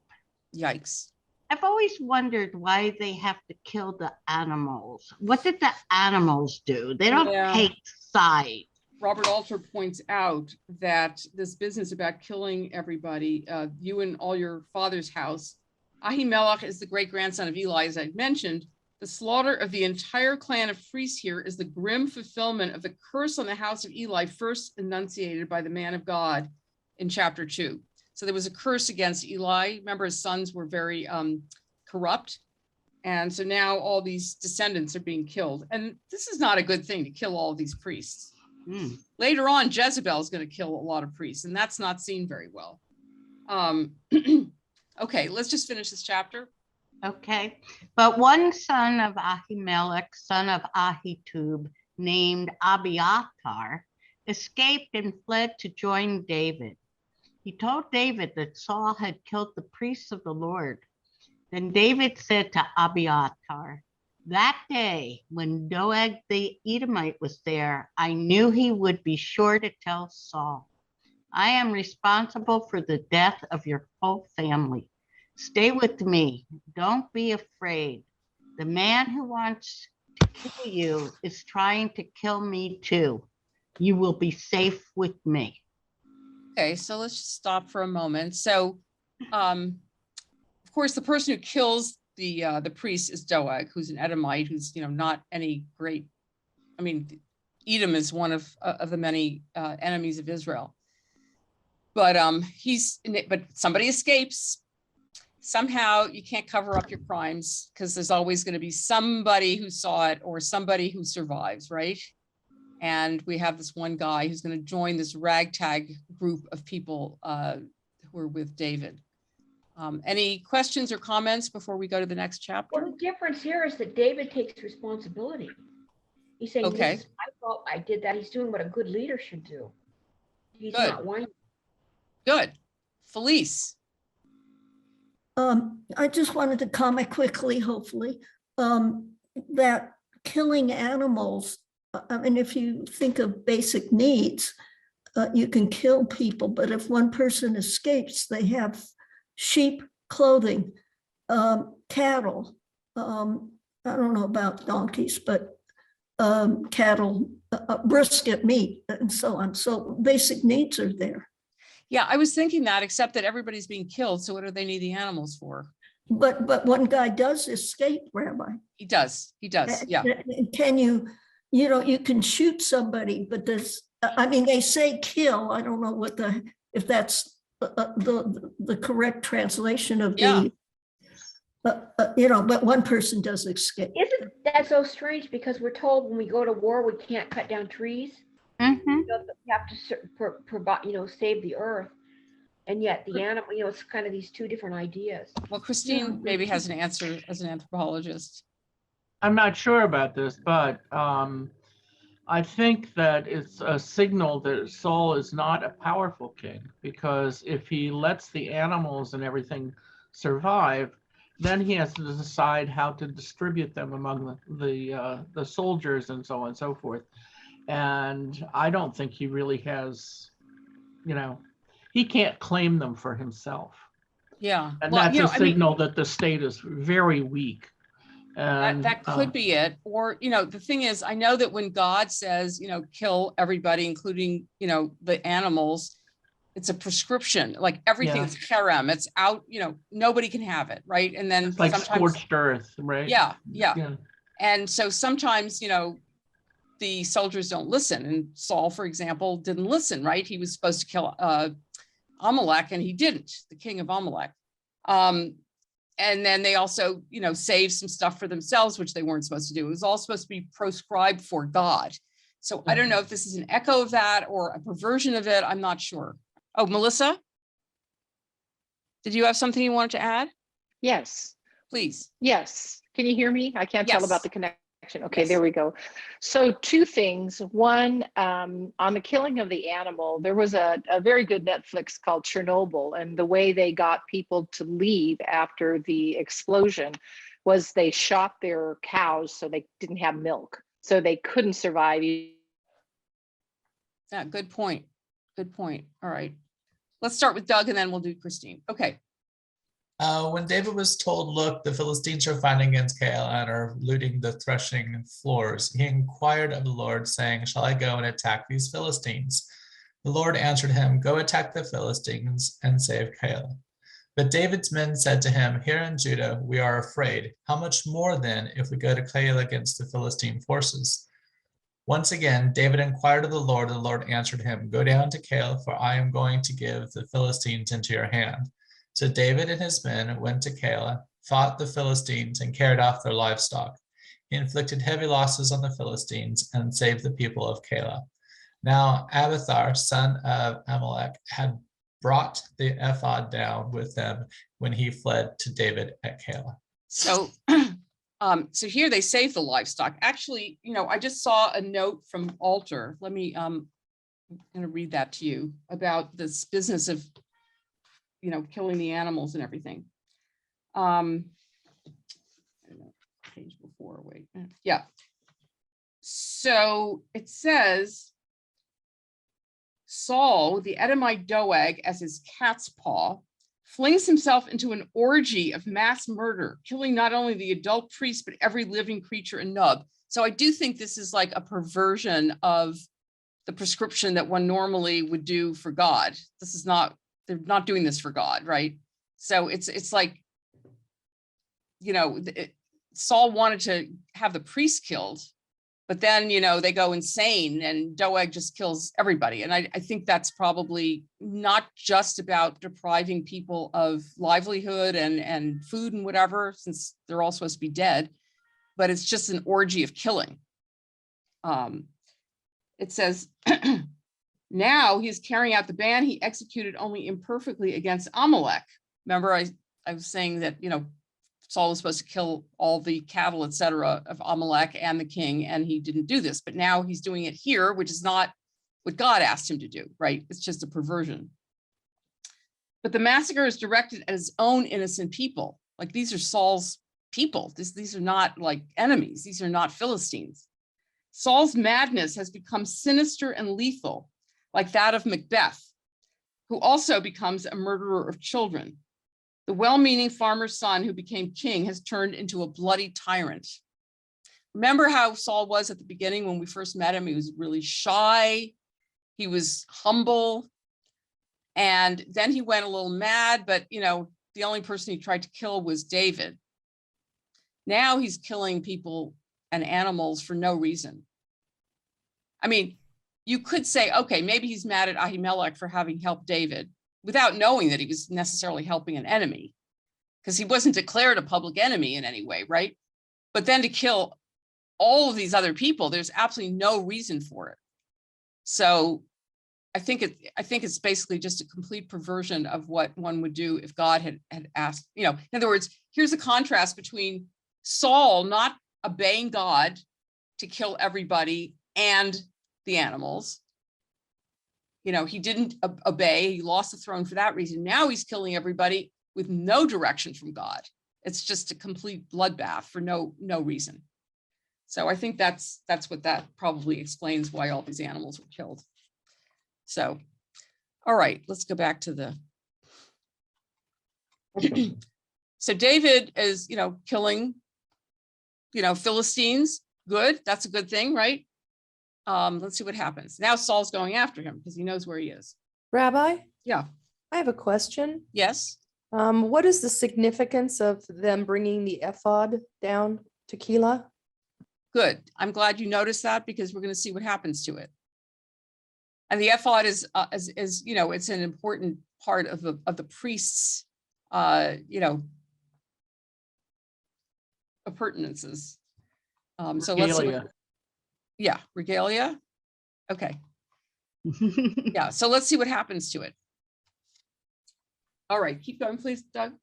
Yikes. I've always wondered why they have to kill the animals. What did the animals do? They don't take sides. Robert Alter points out that this business about killing everybody, you and all your father's house, Ahimelech is the great grandson of Eli, as I mentioned. The slaughter of the entire clan of priests here is the grim fulfillment of the curse on the house of Eli, first enunciated by the man of God in chapter 2. So there was a curse against Eli. Remember, his sons were very corrupt. And so now all these descendants are being killed. And this is not a good thing to kill all of these priests. Later on, Jezebel is going to kill a lot of priests, and that's not seen very well. Okay, let's just finish this chapter. Okay, but one son of Ahimelech, son of Ahitub, named Abiathar, escaped and fled to join David. He told David that Saul had killed the priests of the Lord. Then David said to Abiathar, that day when Doeg the Edomite was there, I knew he would be sure to tell Saul. I am responsible for the death of your whole family. Stay with me. Don't be afraid. The man who wants to kill you is trying to kill me too. You will be safe with me. Okay, so let's just stop for a moment. So, of course, the person who kills the priest is Doeg, who's an Edomite, who's not any great. I mean, Edom is one of the many enemies of Israel. But but somebody escapes. Somehow you can't cover up your crimes because there's always going to be somebody who saw it or somebody who survives, right? And we have this one guy who's going to join this ragtag group of people who are with David. Any questions or comments before we go to the next chapter? Well, the difference here is that David takes responsibility. He's saying, okay, this is my fault, I did that. He's doing what a good leader should do. He's good. not whining. Good. Felice. I just wanted to comment quickly, hopefully, that killing animals, I mean, if you think of basic needs, you can kill people, but if one person escapes, they have sheep, clothing, cattle. I don't know about donkeys, but cattle, brisket, meat, and so on. So basic needs are there. Yeah, I was thinking that, except that everybody's being killed. So what do they need the animals for? But one guy does escape, Rabbi. He does. He does. Yeah. Can you can shoot somebody, but I mean, they say kill. I don't know if that's the correct translation of the, but one person does escape. Isn't that so strange? Because we're told when we go to war, we can't cut down trees. Mm-hmm. We have to provide, save the earth. And yet the animal, it's kind of these two different ideas. Well, Christine maybe has an answer as an anthropologist. I'm not sure about this, but I think that it's a signal that Saul is not a powerful king, because if he lets the animals and everything survive, then he has to decide how to distribute them among the soldiers and so on and so forth. And I don't think he really has, he can't claim them for himself. Yeah. And Well, that's you know, a I mean, signal that the state is very weak. And that could be it. Or, you know, the thing is, I know that when God says, you know, kill everybody, including, you know, the animals, it's a prescription, like everything is harem, it's out, you know, nobody can have it, right? And then it's like sometimes, scorched earth, right? yeah. Yeah. And so sometimes, you know, the soldiers don't listen. And Saul, for example, didn't listen, right? He was supposed to kill Amalek and he didn't, the king of Amalek. And then they also, you know, saved some stuff for themselves, which they weren't supposed to do. It was all supposed to be proscribed for God. So I don't know if this is an echo of that or a perversion of it. I'm not sure. Oh, Melissa, did you have something you wanted to add? Yes. Please. Yes. Can you hear me? I can't tell about Yes. the connection. Okay, Yes. there we go. So two things. One, on the killing of the animal, there was a very good Netflix called Chernobyl, and the way they got people to leave after the explosion was they shot their cows so they didn't have milk, so they couldn't survive. Yeah, good point. Good point. All right. Let's start with Doug and then we'll do Christine. Okay. When David was told, look, the Philistines are fighting against Keilah and are looting the threshing floors, he inquired of the Lord, saying, shall I go and attack these Philistines? The Lord answered him, go attack the Philistines and save Keilah. But David's men said to him, here in Judah, we are afraid. How much more then if we go to Keilah against the Philistine forces? Once again, David inquired of the Lord answered him, go down to Keilah, for I am going to give the Philistines into your hand. So David and his men went to Keilah, fought the Philistines, and carried off their livestock. He inflicted heavy losses on the Philistines and saved the people of Keilah. Now Abiathar, son of Amalek, had brought the ephod down with them when he fled to David at Keilah. So, so here they save the livestock. Actually, you know, I just saw a note from Alter. Let me, I'm going to read that to you about this business of, you know, killing the animals and everything. I don't know, page before, wait, yeah. So it says, Saul, the Edomite Doeg, as his cat's paw, flings himself into an orgy of mass murder, killing not only the adult priest, but every living creature in Nub. So I do think this is like a perversion of the prescription that one normally would do for God. This is not, they're not doing this for God, right? So it's like, you know, Saul wanted to have the priest killed, but then, you know, they go insane and Doeg just kills everybody. And I think that's probably not just about depriving people of livelihood and food and whatever, since they're all supposed to be dead, but it's just an orgy of killing. It says, now he's carrying out the ban he executed only imperfectly against Amalek. Remember, I was saying that, you know, Saul was supposed to kill all the cattle, etc., of Amalek and the king, and he didn't do this. But now he's doing it here, which is not what God asked him to do, right? It's just a perversion. But the massacre is directed at his own innocent people. Like, these are Saul's people. These are not like enemies. These are not Philistines. Saul's madness has become sinister and lethal, like that of Macbeth, who also becomes a murderer of children. The well-meaning farmer's son who became king has turned into a bloody tyrant. Remember how Saul was at the beginning when we first met him? He was really shy. He was humble. And then he went a little mad, but, you know, the only person he tried to kill was David. Now he's killing people and animals for no reason. I mean, you could say, okay, maybe he's mad at Ahimelech for having helped David without knowing that he was necessarily helping an enemy, because he wasn't declared a public enemy in any way, right? But then to kill all of these other people, there's absolutely no reason for it. So I think it's basically just a complete perversion of what one would do if God had asked, you know, in other words, here's a contrast between Saul not obeying God to kill everybody and the animals. You know, he didn't obey, he lost the throne for that reason. Now he's killing everybody with no direction from God. It's just a complete bloodbath for no reason. So I think that's what that probably explains why all these animals were killed. So, all right, let's go back to the So David is, killing, Philistines. Good. That's a good thing, right? Let's see what happens. Now Saul's going after him because he knows where he is. Rabbi, Yeah. I have a question. Yes. What is the significance of them bringing the ephod down to Keilah? Good. I'm glad you noticed that because we're going to see what happens to it. And the ephod is it's an important part of the priest's, appurtenances. So let's see. Regalia. Yeah, regalia. Okay. Yeah, so let's see what happens to it. All right, keep going, please, Doug.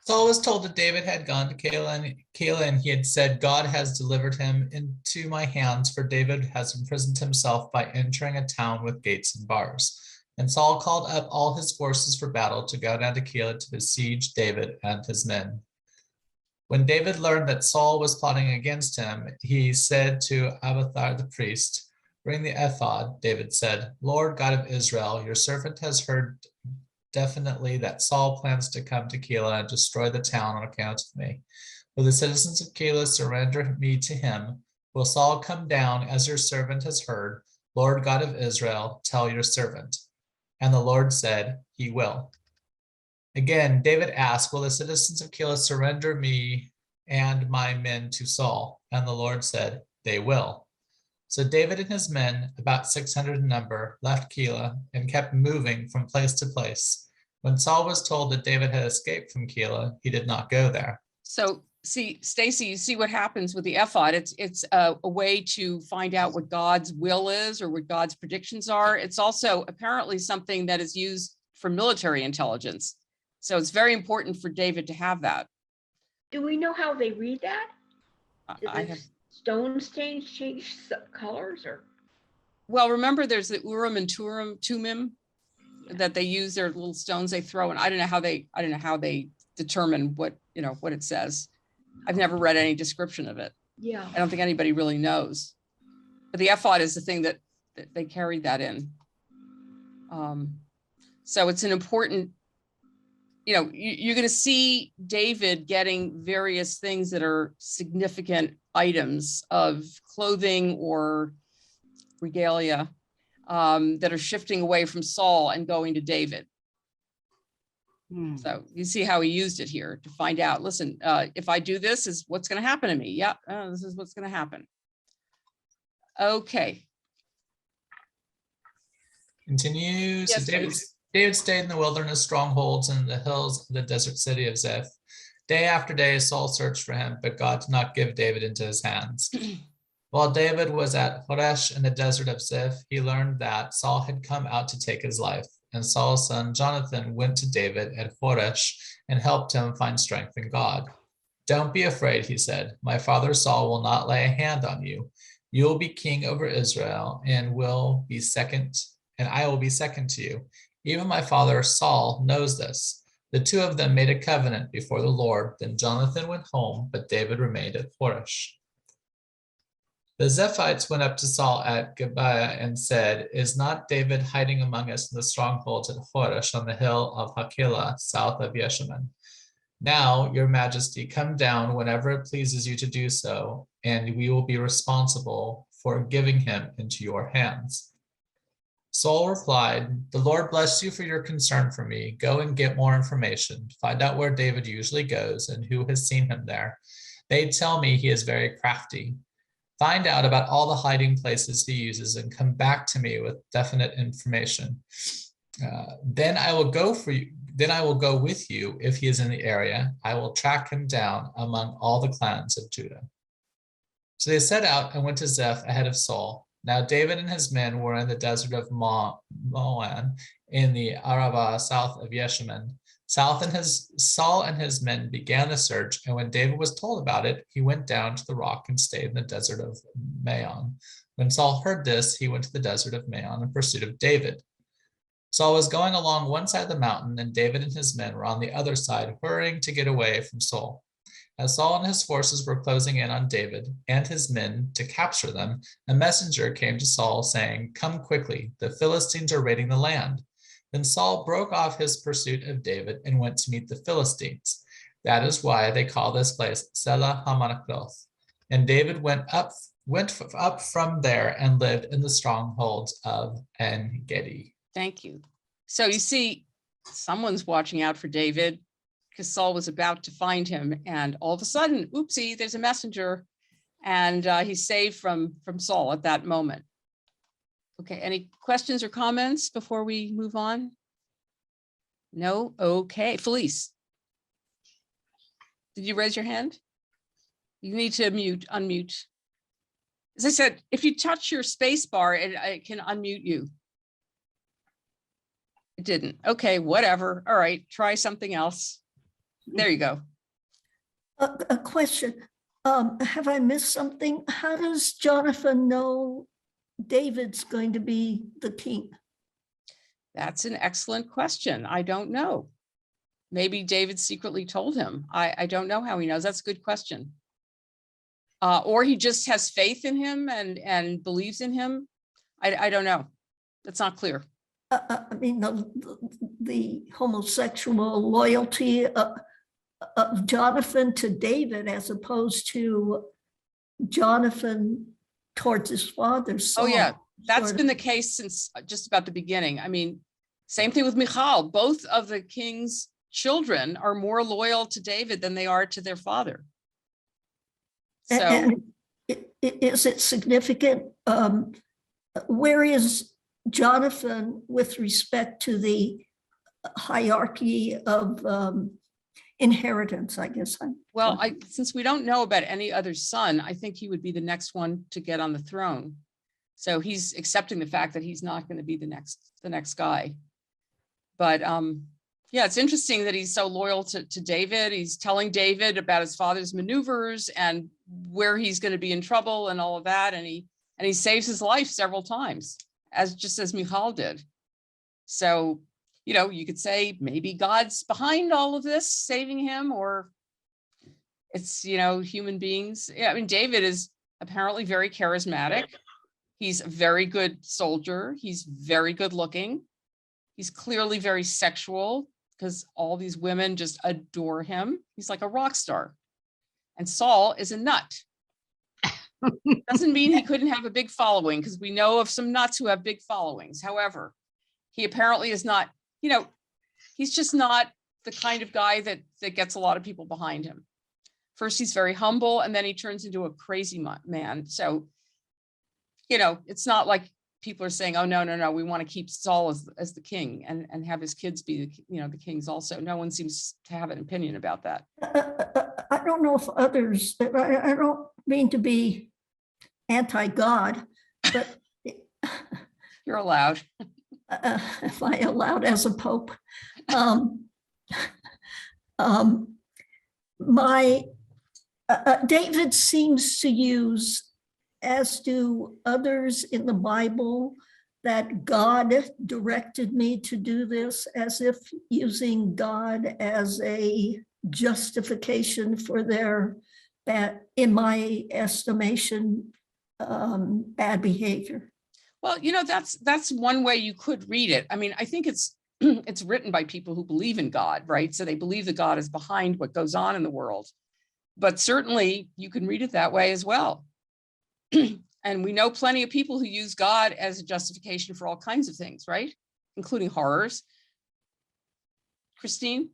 Saul was told that David had gone to Keilah, and he had said, God has delivered him into my hands, for David has imprisoned himself by entering a town with gates and bars. And Saul called up all his forces for battle to go down to Keilah to besiege David and his men. When David learned that Saul was plotting against him, he said to Abiathar the priest, bring the ephod. David said, Lord God of Israel, your servant has heard definitely that Saul plans to come to Keilah and destroy the town on account of me. Will the citizens of Keilah surrender me to him? Will Saul come down as your servant has heard? Lord God of Israel, tell your servant. And the Lord said, he will. Again, David asked, will the citizens of Keilah surrender me and my men to Saul? And the Lord said, they will. So David and his men, about 600 in number, left Keilah and kept moving from place to place. When Saul was told that David had escaped from Keilah, he did not go there. So see, Stacy, you see what happens with the ephod. It's a way to find out what God's will is or what God's predictions are. It's also apparently something that is used for military intelligence. So it's very important for David to have that. Do we know how they read that? Do I the have. stone stains change colors or? Well, remember there's the Urim and Tumim that they use, their little stones they throw, and I don't know how they determine what it says. I've never read any description of it. Yeah. I don't think anybody really knows. But the ephod is the thing that they carried that in. So it's an important, you're going to see David getting various things that are significant items of clothing or regalia that are shifting away from Saul and going to David. So you see how he used it here to find out, listen, if I do this, is what's going to happen to me? Yeah, this is what's going to happen. Okay. Continue. Yes, So David stayed in the wilderness strongholds in the hills of the desert city of Ziph. Day after day, Saul searched for him, but God did not give David into his hands. While David was at Horesh in the desert of Ziph, he learned that Saul had come out to take his life. And Saul's son Jonathan went to David at Horesh and helped him find strength in God. Don't be afraid, he said. My father Saul will not lay a hand on you. You will be king over Israel and I will be second to you. Even my father Saul knows this. The two of them made a covenant before the Lord. Then Jonathan went home, but David remained at Horesh. The Ziphites went up to Saul at Gibeah and said, is not David hiding among us in the strongholds at Horesh on the hill of Hakilah, south of Yeshimon? Now, your majesty, come down whenever it pleases you to do so, and we will be responsible for giving him into your hands. Saul replied, the Lord bless you for your concern for me. Go and get more information. Find out where David usually goes and who has seen him there. They tell me he is very crafty. Find out about all the hiding places he uses and come back to me with definite information. Then I will go with you if he is in the area. I will track him down among all the clans of Judah. So they set out and went to Ziph ahead of Saul. Now David and his men were in the desert of Moan in the Arabah south of Yeshimon. Saul and his men began the search, and when David was told about it, he went down to the rock and stayed in the desert of Maon. When Saul heard this, he went to the desert of Maon in pursuit of David. Saul was going along one side of the mountain, and David and his men were on the other side, hurrying to get away from Saul. As Saul and his forces were closing in on David and his men to capture them, a messenger came to Saul saying, come quickly, the Philistines are raiding the land. Then Saul broke off his pursuit of David and went to meet the Philistines. That is why they call this place Selah Hamanakroth. And David went up from there and lived in the strongholds of En Gedi. Thank you. So you see, someone's watching out for David because Saul was about to find him, and all of a sudden, oopsie, there's a messenger, and he's saved from Saul at that moment. Okay, any questions or comments before we move on? No? Okay, Felice. Did you raise your hand? You need to unmute. As I said, if you touch your space bar, it can unmute you. It didn't. Okay, whatever. All right, try something else. There you go. A question. Have I missed something? How does Jonathan know David's going to be the king? That's an excellent question. I don't know. Maybe David secretly told him. I don't know how he knows. That's a good question. Or he just has faith in him and believes in him. I don't know. That's not clear. I mean, the homosexual loyalty of Jonathan to David as opposed to Jonathan towards his father. Oh yeah, that's been the case since just about the beginning. I mean, same thing with Michal. Both of the king's children are more loyal to David than they are to their father. So and is it significant? Where is Jonathan with respect to the hierarchy of inheritance, I guess? Well, since we don't know about any other son, I think he would be the next one to get on the throne. So he's accepting the fact that he's not going to be the next guy. But yeah, it's interesting that he's so loyal to David. He's telling David about his father's maneuvers and where he's going to be in trouble and all of that. And he saves his life several times, just as Michal did. So, you know, you could say maybe God's behind all of this, saving him, or it's, you know, human beings. Yeah, I mean, David is apparently very charismatic. He's a very good soldier. He's very good looking. He's clearly very sexual because all these women just adore him. He's like a rock star. And Saul is a nut. Doesn't mean he couldn't have a big following, because we know of some nuts who have big followings. However, he apparently is not, you know, he's just not the kind of guy that gets a lot of people behind him. First, he's very humble, and then he turns into a crazy man. So, you know, it's not like people are saying, oh, no, we want to keep Saul as the king and have his kids be, the kings also. No one seems to have an opinion about that. I don't know if others, I don't mean to be anti-God, but you're allowed. If I allowed as a pope. David seems to use, as do others in the Bible, that God directed me to do this, as if using God as a justification for their bad, in my estimation, bad behavior. Well, that's one way you could read it. I mean, I think it's it's written by people who believe in God, right? So they believe that God is behind what goes on in the world. But certainly you can read it that way as well. And we know plenty of people who use God as a justification for all kinds of things, right? Including horrors. Christine?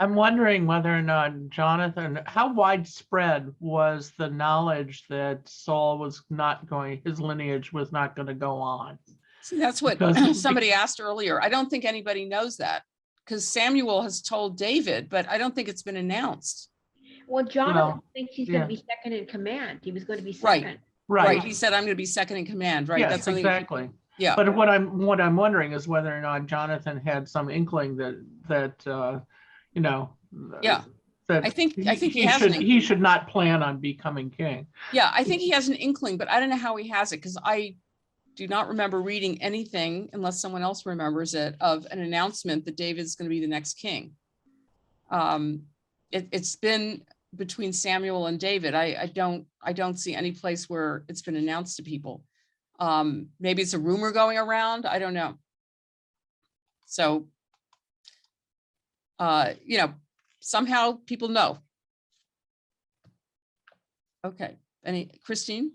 I'm wondering whether or not Jonathan, how widespread was the knowledge that Saul was not going, his lineage was not going to go on? See, that's what somebody asked earlier. I don't think anybody knows that, because Samuel has told David, but I don't think it's been announced. Well, Jonathan thinks he's going to be second in command. He was going to be second. Right. He said, I'm going to be second in command. Right. Yes, that's exactly. Yeah. But what I'm wondering is whether or not Jonathan had some inkling that yeah. that I think he has he should not plan on becoming king. Yeah, I think he has an inkling, but I don't know how he has it, because I do not remember reading anything, unless someone else remembers it, of an announcement that David's going to be the next king. It's been between Samuel and David. I don't see any place where it's been announced to people. Maybe it's a rumor going around. I don't know. So, somehow people know. Okay, Christine?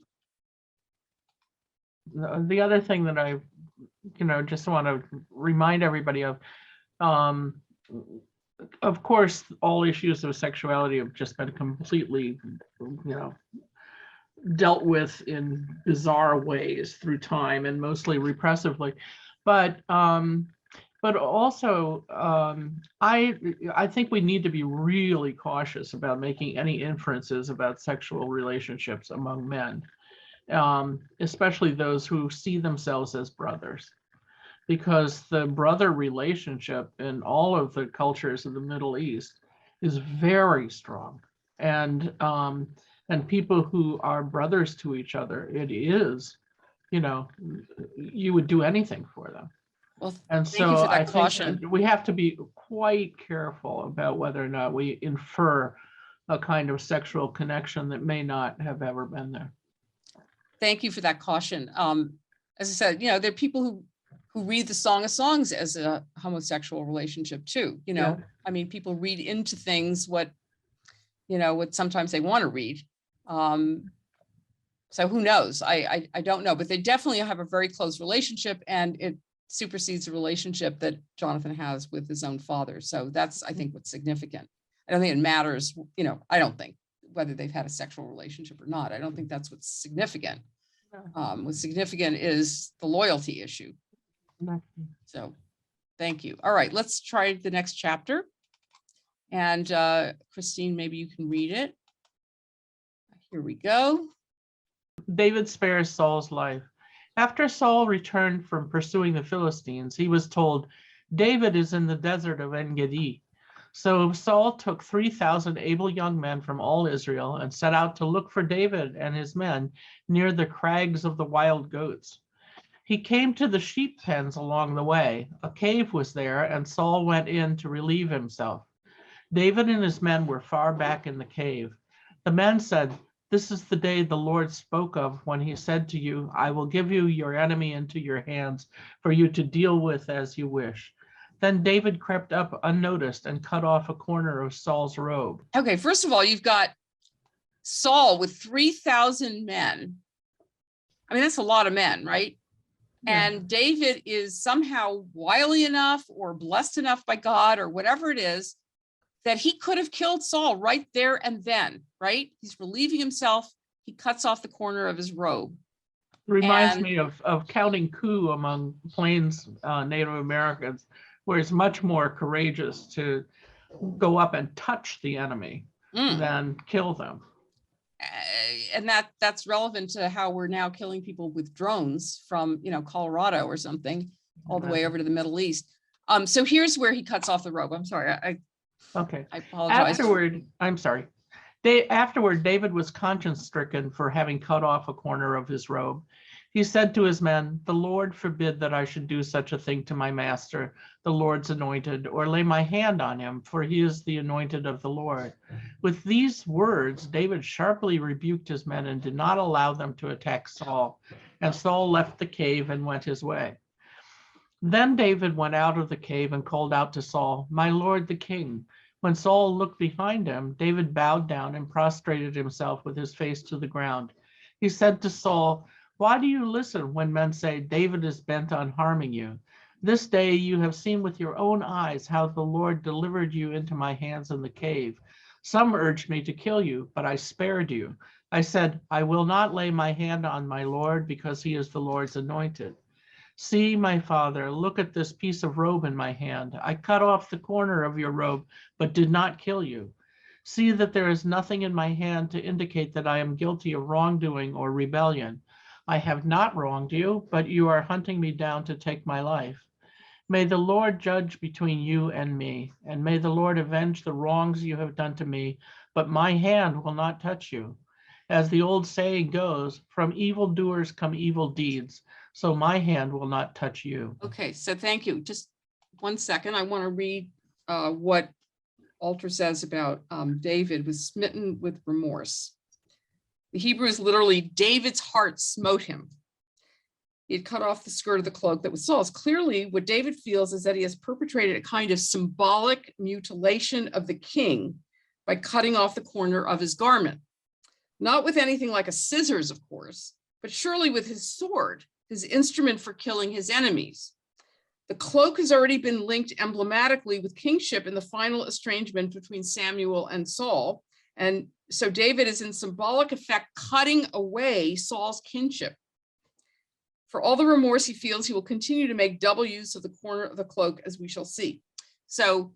The other thing that I, just want to remind everybody of course, all issues of sexuality have just been completely, dealt with in bizarre ways through time and mostly repressively. But also, I think we need to be really cautious about making any inferences about sexual relationships among men, especially those who see themselves as brothers, because the brother relationship in all of the cultures of the Middle East is very strong. And people who are brothers to each other, it is, you would do anything for them. Well, And thank you so for that I caution. think we have to be quite careful about whether or not we infer a kind of sexual connection that may not have ever been there. Thank you for that caution. As I said, there are people who read the Song of Songs as a homosexual relationship too. Yeah. I mean, people read into things what sometimes they want to read. So who knows? I don't know, but they definitely have a very close relationship, and it supersedes the relationship that Jonathan has with his own father. So that's, I think, what's significant. I don't think it matters, I don't think whether they've had a sexual relationship or not. I don't think that's what's significant. What's significant is the loyalty issue. So thank you. All right, let's try the next chapter. And Christine, maybe you can read it. Here we go. David spares Saul's life. After Saul returned from pursuing the Philistines, he was told, David is in the desert of En-Gedi. So Saul took 3,000 able young men from all Israel and set out to look for David and his men near the crags of the wild goats. He came to the sheep pens along the way. A cave was there, and Saul went in to relieve himself. David and his men were far back in the cave. The men said, This is the day the Lord spoke of when he said to you, I will give you your enemy into your hands for you to deal with as you wish. Then David crept up unnoticed and cut off a corner of Saul's robe. Okay, first of all, you've got Saul with 3,000 men. I mean, that's a lot of men, right? Yeah. And David is somehow wily enough or blessed enough by God or whatever it is that he could have killed Saul right there and then, right? He's relieving himself. He cuts off the corner of his robe. Reminds me of Counting Coup among Plains Native Americans, where it's much more courageous to go up and touch the enemy than kill them. And that's relevant to how we're now killing people with drones from, Colorado or something, all the way over to the Middle East. So here's where he cuts off the robe. I'm sorry. I apologize. Afterward, David was conscience-stricken for having cut off a corner of his robe. He said to his men, the Lord forbid that I should do such a thing to my master, the Lord's anointed, or lay my hand on him, for he is the anointed of the Lord. With these words, David sharply rebuked his men and did not allow them to attack Saul. And Saul left the cave and went his way. Then David went out of the cave and called out to Saul, my lord the king. When Saul looked behind him, David bowed down and prostrated himself with his face to the ground. He said to Saul, why do you listen when men say David is bent on harming you? This day you have seen with your own eyes how the Lord delivered you into my hands in the cave. Some urged me to kill you, but I spared you. I said, I will not lay my hand on my Lord because he is the Lord's anointed. See, my father, look at this piece of robe in my hand. I cut off the corner of your robe, but did not kill you. See that there is nothing in my hand to indicate that I am guilty of wrongdoing or rebellion. I have not wronged you, but you are hunting me down to take my life. May the Lord judge between you and me, and may the Lord avenge the wrongs you have done to me, but my hand will not touch you. As the old saying goes, from evildoers come evil deeds, so my hand will not touch you. Okay, so thank you. Just 1 second. I want to read what Alter says about David was smitten with remorse. The Hebrew is literally, David's heart smote him. He had cut off the skirt of the cloak that was Saul's. Clearly, what David feels is that he has perpetrated a kind of symbolic mutilation of the king by cutting off the corner of his garment. Not with anything like a scissors, of course, but surely with his sword, his instrument for killing his enemies. The cloak has already been linked emblematically with kingship in the final estrangement between Samuel and Saul. And so David is in symbolic effect cutting away Saul's kinship. For all the remorse he feels, he will continue to make double use of the corner of the cloak, as we shall see. So,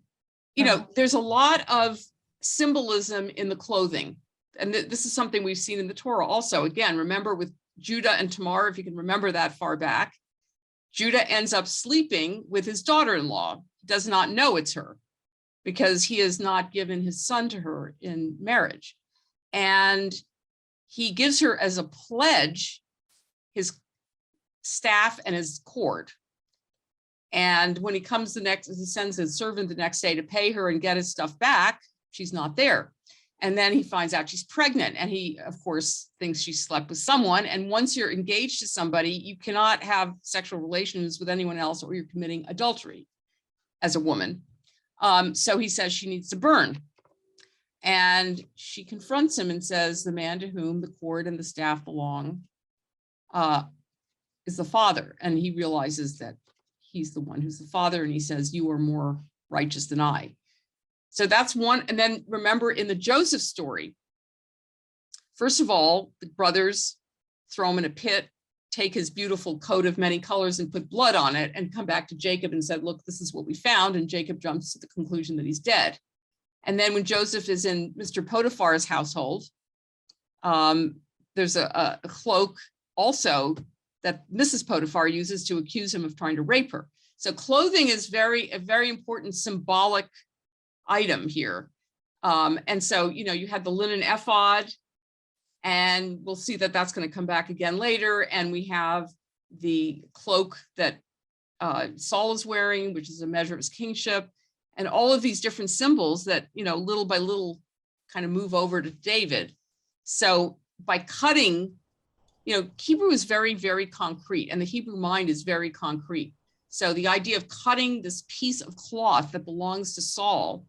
there's a lot of symbolism in the clothing. And this is something we've seen in the Torah also. Again, remember with Judah and Tamar, if you can remember that far back, Judah ends up sleeping with his daughter-in-law, does not know it's her because he has not given his son to her in marriage. And he gives her as a pledge his staff and his cord. And when he comes he sends his servant the next day to pay her and get his stuff back, she's not there. And then he finds out she's pregnant, and he, of course, thinks she slept with someone. And once you're engaged to somebody, you cannot have sexual relations with anyone else, or you're committing adultery as a woman. So he says she needs to burn. And she confronts him and says, the man to whom the cord and the staff belong is the father. And he realizes that he's the one who's the father. And he says, you are more righteous than I. So that's one. And then remember in the Joseph story, first of all, the brothers throw him in a pit, take his beautiful coat of many colors and put blood on it, and come back to Jacob and said, look, this is what we found. And Jacob jumps to the conclusion that he's dead. And then when Joseph is in Mr. Potiphar's household, there's a cloak also that Mrs. Potiphar uses to accuse him of trying to rape her. So clothing is a very important symbolic item here. And so, you had the linen ephod, and we'll see that that's going to come back again later. And we have the cloak that Saul is wearing, which is a measure of his kingship, and all of these different symbols that, little by little kind of move over to David. So by cutting, Hebrew is very, very concrete, and the Hebrew mind is very concrete. So the idea of cutting this piece of cloth that belongs to Saul,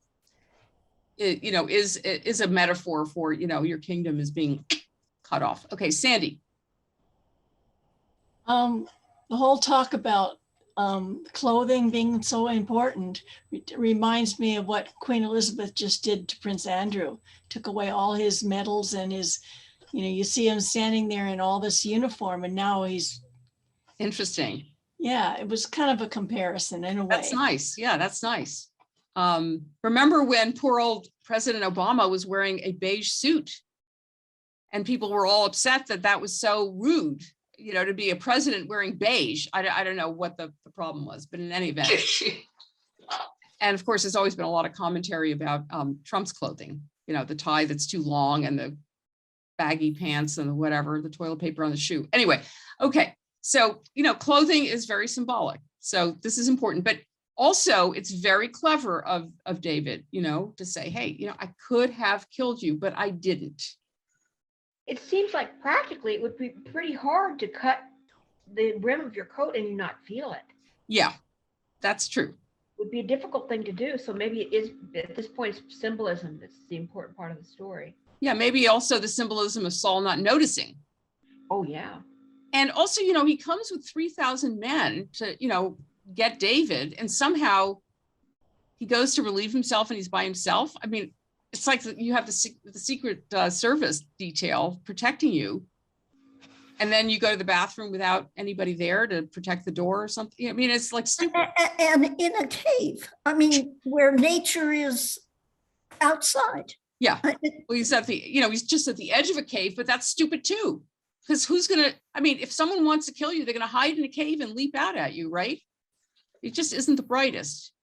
is a metaphor for, your kingdom is being cut off. Okay, Sandy. The whole talk about clothing being so important reminds me of what Queen Elizabeth just did to Prince Andrew. Took away all his medals and his, you see him standing there in all this uniform, and now he's interesting. Yeah, it was kind of a comparison in a way. That's nice. Yeah, that's nice. Remember when poor old President Obama was wearing a beige suit, and people were all upset that was so rude, to be a president wearing beige. I don't know what the problem was, but in any event. And of course, there's always been a lot of commentary about Trump's clothing, the tie that's too long and the baggy pants and the whatever, the toilet paper on the shoe. Anyway, okay. So, clothing is very symbolic. So this is important, but also it's very clever of David, to say, hey, I could have killed you, but I didn't. It seems like practically it would be pretty hard to cut the rim of your coat and you not feel it. Yeah, that's true. It would be a difficult thing to do. So maybe it is, at this point, it's symbolism that's the important part of the story. Yeah, maybe also the symbolism of Saul not noticing. Oh, yeah. And also, he comes with 3,000 men to, get David, and somehow he goes to relieve himself and he's by himself. I mean, it's like you have the secret service detail protecting you, and then you go to the bathroom without anybody there to protect the door or something. I mean, it's like stupid. And in a cave, where nature is outside. Yeah, well, he's at the, he's just at the edge of a cave, but that's stupid too. Because who's gonna, if someone wants to kill you, they're gonna hide in a cave and leap out at you, right? It just isn't the brightest.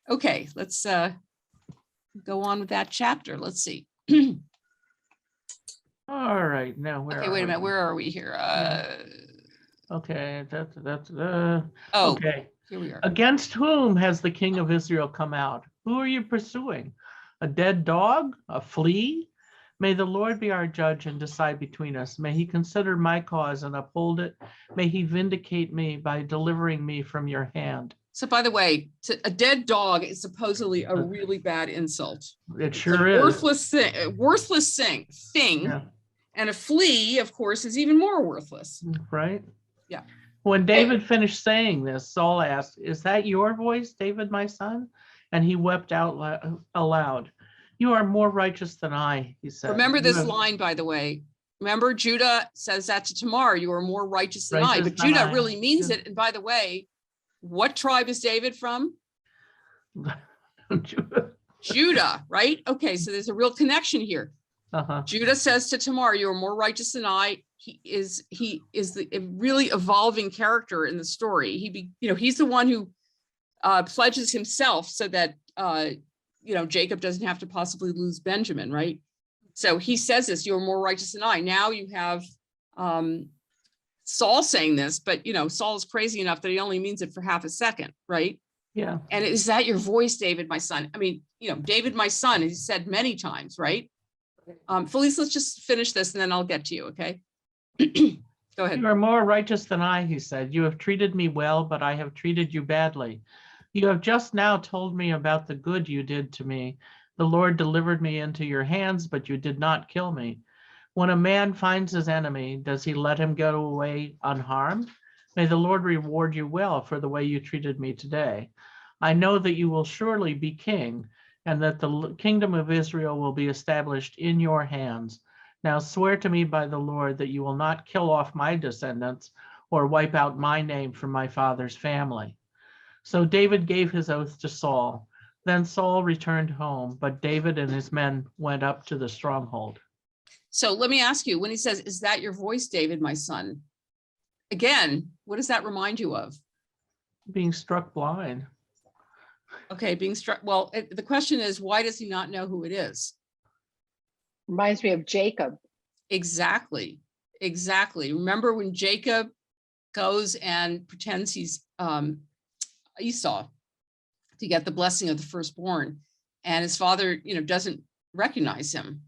Okay, let's go on with that chapter. Let's see. All right, now where? Okay, wait a minute. Where are we here? Okay, that's oh, okay. Here we are. Against whom has the king of Israel come out? Who are you pursuing? A dead dog? A flea? May the Lord be our judge and decide between us. May he consider my cause and uphold it. May he vindicate me by delivering me from your hand. So by the way, a dead dog is supposedly a really bad insult. It It's sure a is. worthless thing. Yeah. And a flea, of course, is even more worthless. Right? Yeah. When David finished saying this, Saul asked, "Is that your voice, David, my son?" And he wept out aloud. "You are more righteous than I," he said. Remember "You this have line, by the way. Remember, Judah says that to Tamar, you are more righteous than I. Righteous But than Judah I. really means Yeah. it. And by the way, what tribe is David from? Judah, right? Okay, so there's a real connection here. Uh-huh. Judah says to Tamar, you are more righteous than I. He is the a really evolving character in the story. He's the one who pledges himself so that Jacob doesn't have to possibly lose Benjamin, right? So he says this, you're more righteous than I. Now you have Saul saying this, but Saul is crazy enough that he only means it for half a second, right? Yeah. And is that your voice, David, my son? I mean, David, my son, he said many times, right? Felice, let's just finish this and then I'll get to you, okay? Go ahead. "You are more righteous than I," he said. "You have treated me well, but I have treated you badly. You have just now told me about the good you did to me. The Lord delivered me into your hands, but you did not kill me. When a man finds his enemy, does he let him go away unharmed? May the Lord reward you well for the way you treated me today. I know that you will surely be king, and that the kingdom of Israel will be established in your hands. Now swear to me by the Lord that you will not kill off my descendants or wipe out my name from my father's family." So David gave his oath to Saul. Then Saul returned home, but David and his men went up to the stronghold. So let me ask you, when he says, is that your voice, David, my son? Again, what does that remind you of? Being struck blind. Okay, being struck. Well, the question is, why does he not know who it is? Reminds me of Jacob. Exactly. Remember when Jacob goes and pretends he's Esau to get the blessing of the firstborn, and his father, doesn't recognize him.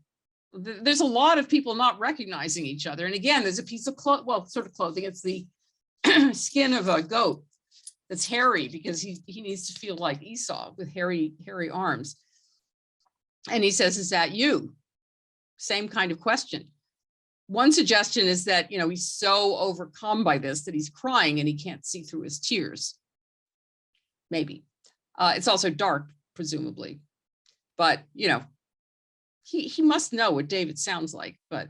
There's a lot of people not recognizing each other. And again, there's a piece of sort of clothing. It's the skin of a goat that's hairy because he needs to feel like Esau with hairy arms. And he says, "Is that you?" Same kind of question. One suggestion is that, he's so overcome by this that he's crying and he can't see through his tears. Maybe. It's also dark, presumably. But, he must know what David sounds like, but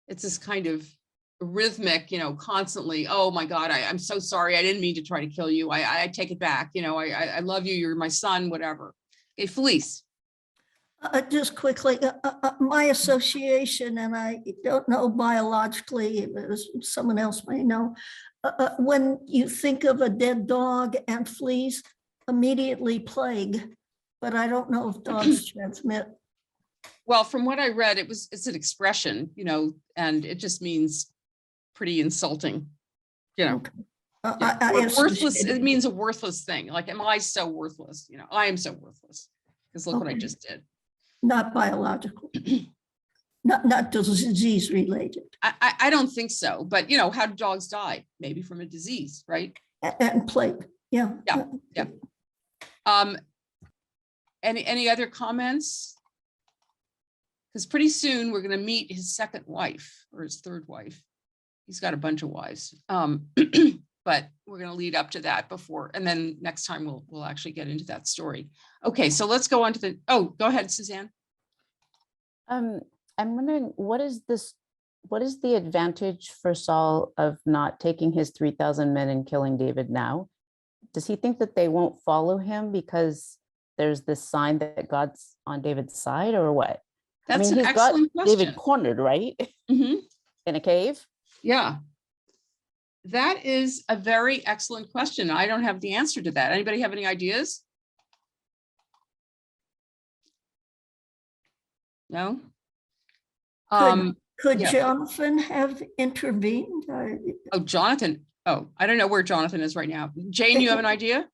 it's this kind of rhythmic, constantly, "Oh my God, I'm so sorry. I didn't mean to try to kill you. I take it back. I love you. You're my son," whatever. Okay, Felice. Just quickly, my association, and I don't know biologically, as someone else may know, when you think of a dead dog and fleas, immediately plague, but I don't know if dogs transmit. Well, from what I read, it's an expression, and it just means pretty insulting, Okay. worthless. It means a worthless thing. Like, am I so worthless? I am so worthless because look what I just did. Not biological, not disease related. I don't think so, but how do dogs die? Maybe from a disease, right? And plague, yeah. Yeah. Any other comments? Because pretty soon we're going to meet his second wife or his third wife. He's got a bunch of wives, but we're going to lead up to that before, and then next time we'll actually get into that story. Okay, so let's go on to go ahead, Suzanne. I'm wondering, what is the advantage for Saul of not taking his 3,000 men and killing David now? Does he think that they won't follow him because there's this sign that God's on David's side, or what? That's he's an excellent got question. David cornered, right? Mm-hmm. In a cave? Yeah. That is a very excellent question. I don't have the answer to that. Anybody have any ideas? No? Could yeah. Jonathan have intervened? Oh, Jonathan. Oh, I don't know where Jonathan is right now. Jane, you have an idea?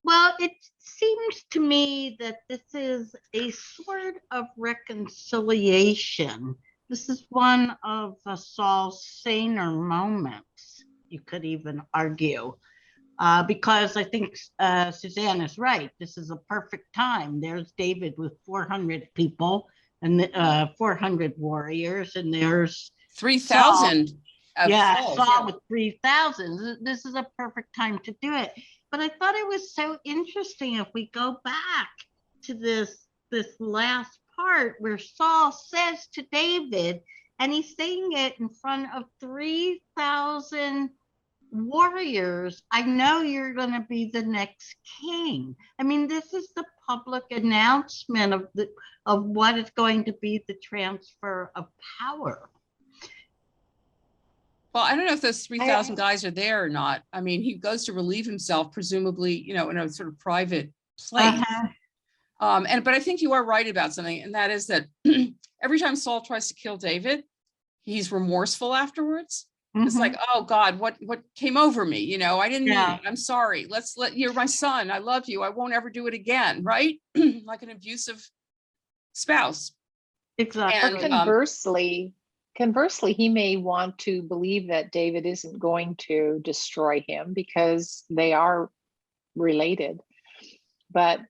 Well, it seems to me that this is a sort of reconciliation. This is one of Saul's saner moments, you could even argue, because I think Suzanne is right. This is a perfect time. There's David with 400 people and 400 warriors, and there's 3,000. Saul with 3,000. This is a perfect time to do it. But I thought it was so interesting if we go back to this last part where Saul says to David, and he's saying it in front of 3,000 warriors, I know you're going to be the next king. I mean, this is the public announcement of what is going to be the transfer of power. Well, I don't know if those 3,000 guys are there or not. I mean, he goes to relieve himself, presumably, in a sort of private place. But I think you are right about something, and that is that every time Saul tries to kill David, he's remorseful afterwards. It's like, oh God, what came over me? I didn't mean it. I'm sorry. You're my son. I love you. I won't ever do it again. Right? Like an abusive spouse. Exactly. And conversely, he may want to believe that David isn't going to destroy him because they are related. But,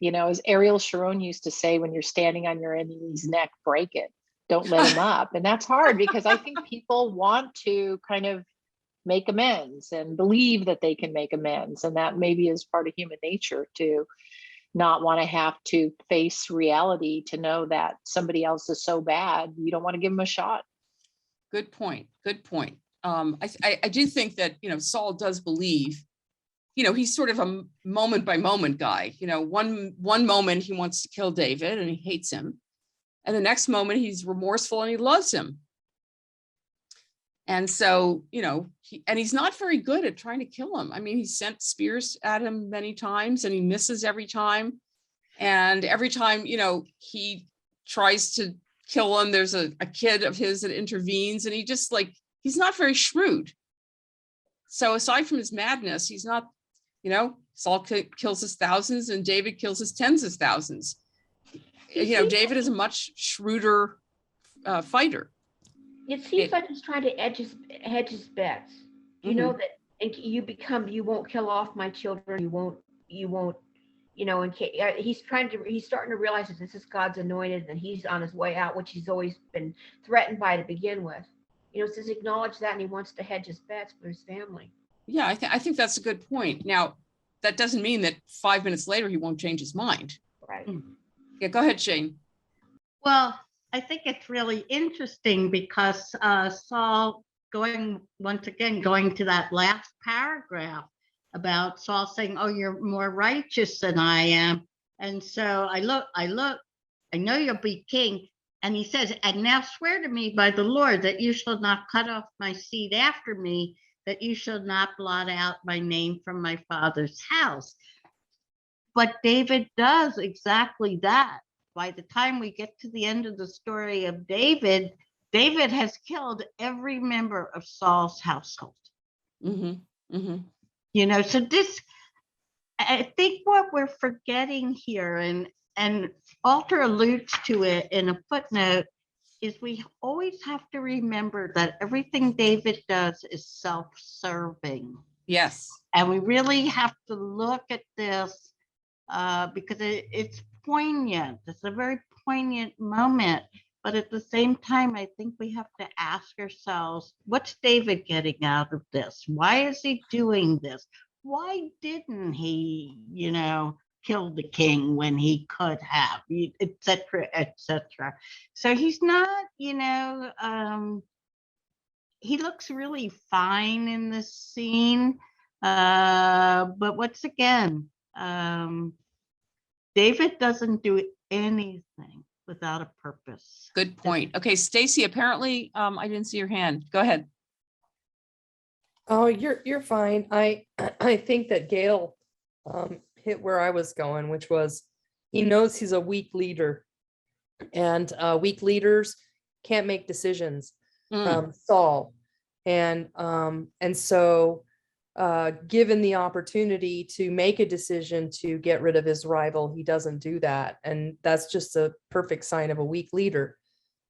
as Ariel Sharon used to say, when you're standing on your enemy's neck, break it. Don't let him up. And that's hard because I think people want to kind of make amends and believe that they can make amends. And that maybe is part of human nature to not want to have to face reality, to know that somebody else is so bad, you don't want to give them a shot. Good point. I do think that, Saul does believe, he's sort of a moment by moment guy. One moment he wants to kill David and he hates him. And the next moment he's remorseful and he loves him. And so, he's not very good at trying to kill him. I mean, he sent spears at him many times and he misses every time. And every time, he tries to kill him, there's a kid of his that intervenes, and he's not very shrewd. So aside from his madness, he's not, Saul kills his thousands and David kills his tens of thousands. David is a much shrewder fighter. It seems like he's trying to hedge his bets. You know that, and you won't kill off my children. You won't, and he's starting to realize that this is God's anointed and he's on his way out, which he's always been threatened by to begin with. Says acknowledge that, and he wants to hedge his bets for his family. Yeah, I think that's a good point. Now, that doesn't mean that 5 minutes later he won't change his mind. Right. Yeah, go ahead, Shane. Well, I think it's really interesting because Saul going to that last paragraph about Saul saying, oh, you're more righteous than I am. And so I know you'll be king. And he says, and now swear to me by the Lord that you shall not cut off my seed after me, that you shall not blot out my name from my father's house. But David does exactly that. By the time we get to the end of the story of David, David has killed every member of Saul's household. So this, I think what we're forgetting here, and Alter alludes to it in a footnote, is we always have to remember that everything David does is self-serving. Yes. And we really have to look at this because it's poignant. It's a very poignant moment. But at the same time, I think we have to ask ourselves, what's David getting out of this? Why is he doing this? Why didn't he, kill the king when he could have, et cetera, et cetera. So he's not, he looks really fine in this scene. But once again, David doesn't do anything without a purpose. Good point. Okay, Stacy, apparently I didn't see your hand. Go ahead. Oh, you're fine. I think that Gail hit where I was going, which was he knows he's a weak leader, and weak leaders can't make decisions. Saul, and so given the opportunity to make a decision to get rid of his rival, he doesn't do that. And that's just a perfect sign of a weak leader.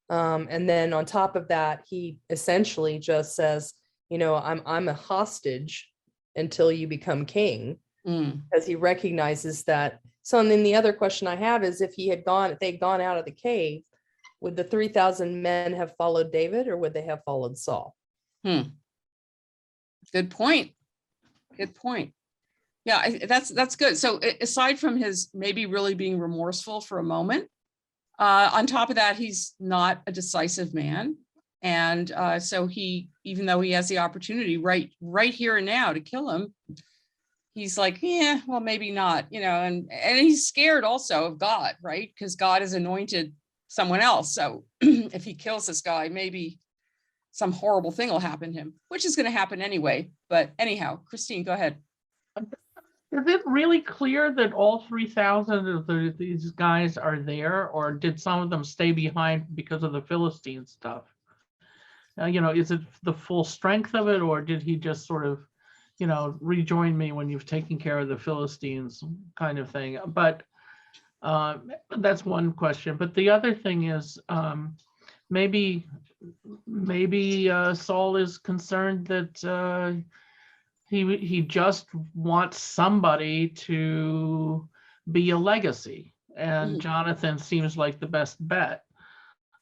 And then on top of that, he essentially just says, you know, I'm a hostage until you become king, because he recognizes that. So and then the other question I have is, if they'd gone out of the cave, would the 3,000 men have followed David, or would they have followed Saul? Good point. Good point. Yeah, that's good. So aside from his maybe really being remorseful for a moment, on top of that, he's not a decisive man. And so he, even though he has the opportunity right here and now to kill him, he's like, yeah, well, maybe not, you know, and he's scared also of God, right? Because God has anointed someone else. So if he kills this guy, maybe some horrible thing will happen to him, which is going to happen anyway. But anyhow, Christine, go ahead. Is it really clear that all 3,000 of these guys are there, or did some of them stay behind because of the Philistine stuff? You know, is it the full strength of it, or did he just sort of, you know, rejoin me when you've taken care of the Philistines kind of thing? But that's one question. But the other thing is, maybe Saul is concerned that he just wants somebody to be a legacy, and Jonathan seems like the best bet.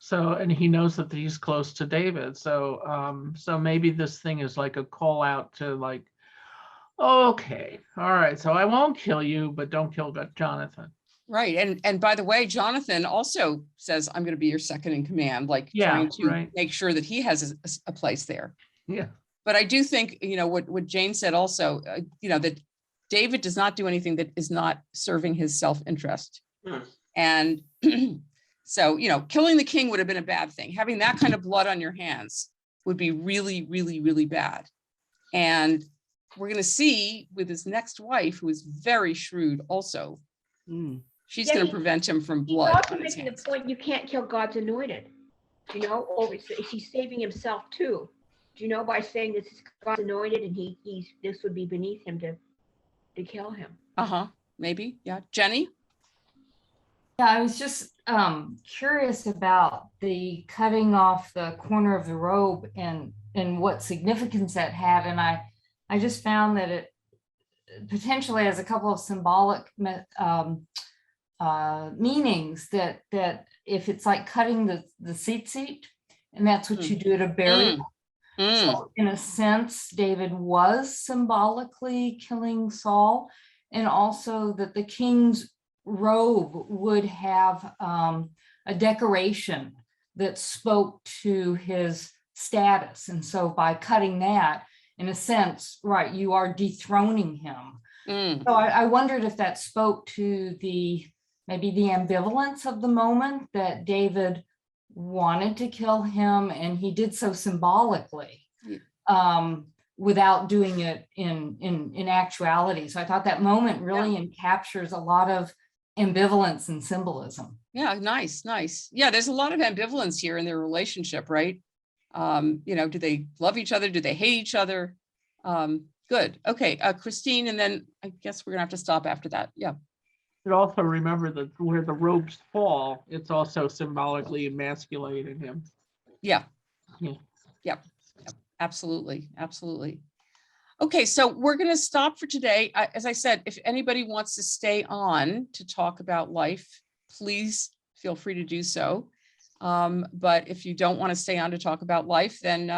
So, and he knows that he's close to David. So, so maybe this thing is like a call out to like, okay, all right, so I won't kill you, but don't kill Jonathan. Right. And by the way, Jonathan also says, I'm going to be your second in command, like trying to make sure that he has a place there. Yeah. But I do think, you know, what Jane said also, you know, that David does not do anything that is not serving his self-interest. And so, you know, killing the king would have been a bad thing. Having that kind of blood on your hands would be really, really, really bad. And we're going to see with his next wife, who is very shrewd also, she's going to prevent him from blood. He's also making the point, you can't kill God's anointed, you know, or he's saving himself too. Do you know, by saying this is God's anointed and this would be beneath him to kill him. Maybe. Yeah. Jenny? Yeah, I was just curious about the cutting off the corner of the robe and what significance that had. And I just found that it potentially has a couple of symbolic meanings, that if it's like cutting the seat, and that's what you do at a burial. So in a sense, David was symbolically killing Saul, and also that the king's robe would have a decoration that spoke to his status. And so by cutting that, in a sense, right, you are dethroning him. So I wondered if that spoke to maybe the ambivalence of the moment, that David wanted to kill him and he did so symbolically without doing it in actuality. So I thought that moment really captures a lot of ambivalence and symbolism. Yeah, nice. Yeah, there's a lot of ambivalence here in their relationship, right? You know, do they love each other? Do they hate each other? Good. Okay, Christine, and then I guess we're gonna have to stop after that. Yeah. But also remember that where the robes fall, it's also symbolically emasculating him. Yeah. Absolutely. Okay, so we're going to stop for today. As I said, if anybody wants to stay on to talk about life, please feel free to do so. But if you don't want to stay on to talk about life, then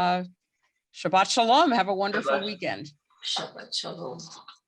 Shabbat Shalom. Have a wonderful weekend. Shabbat Shalom.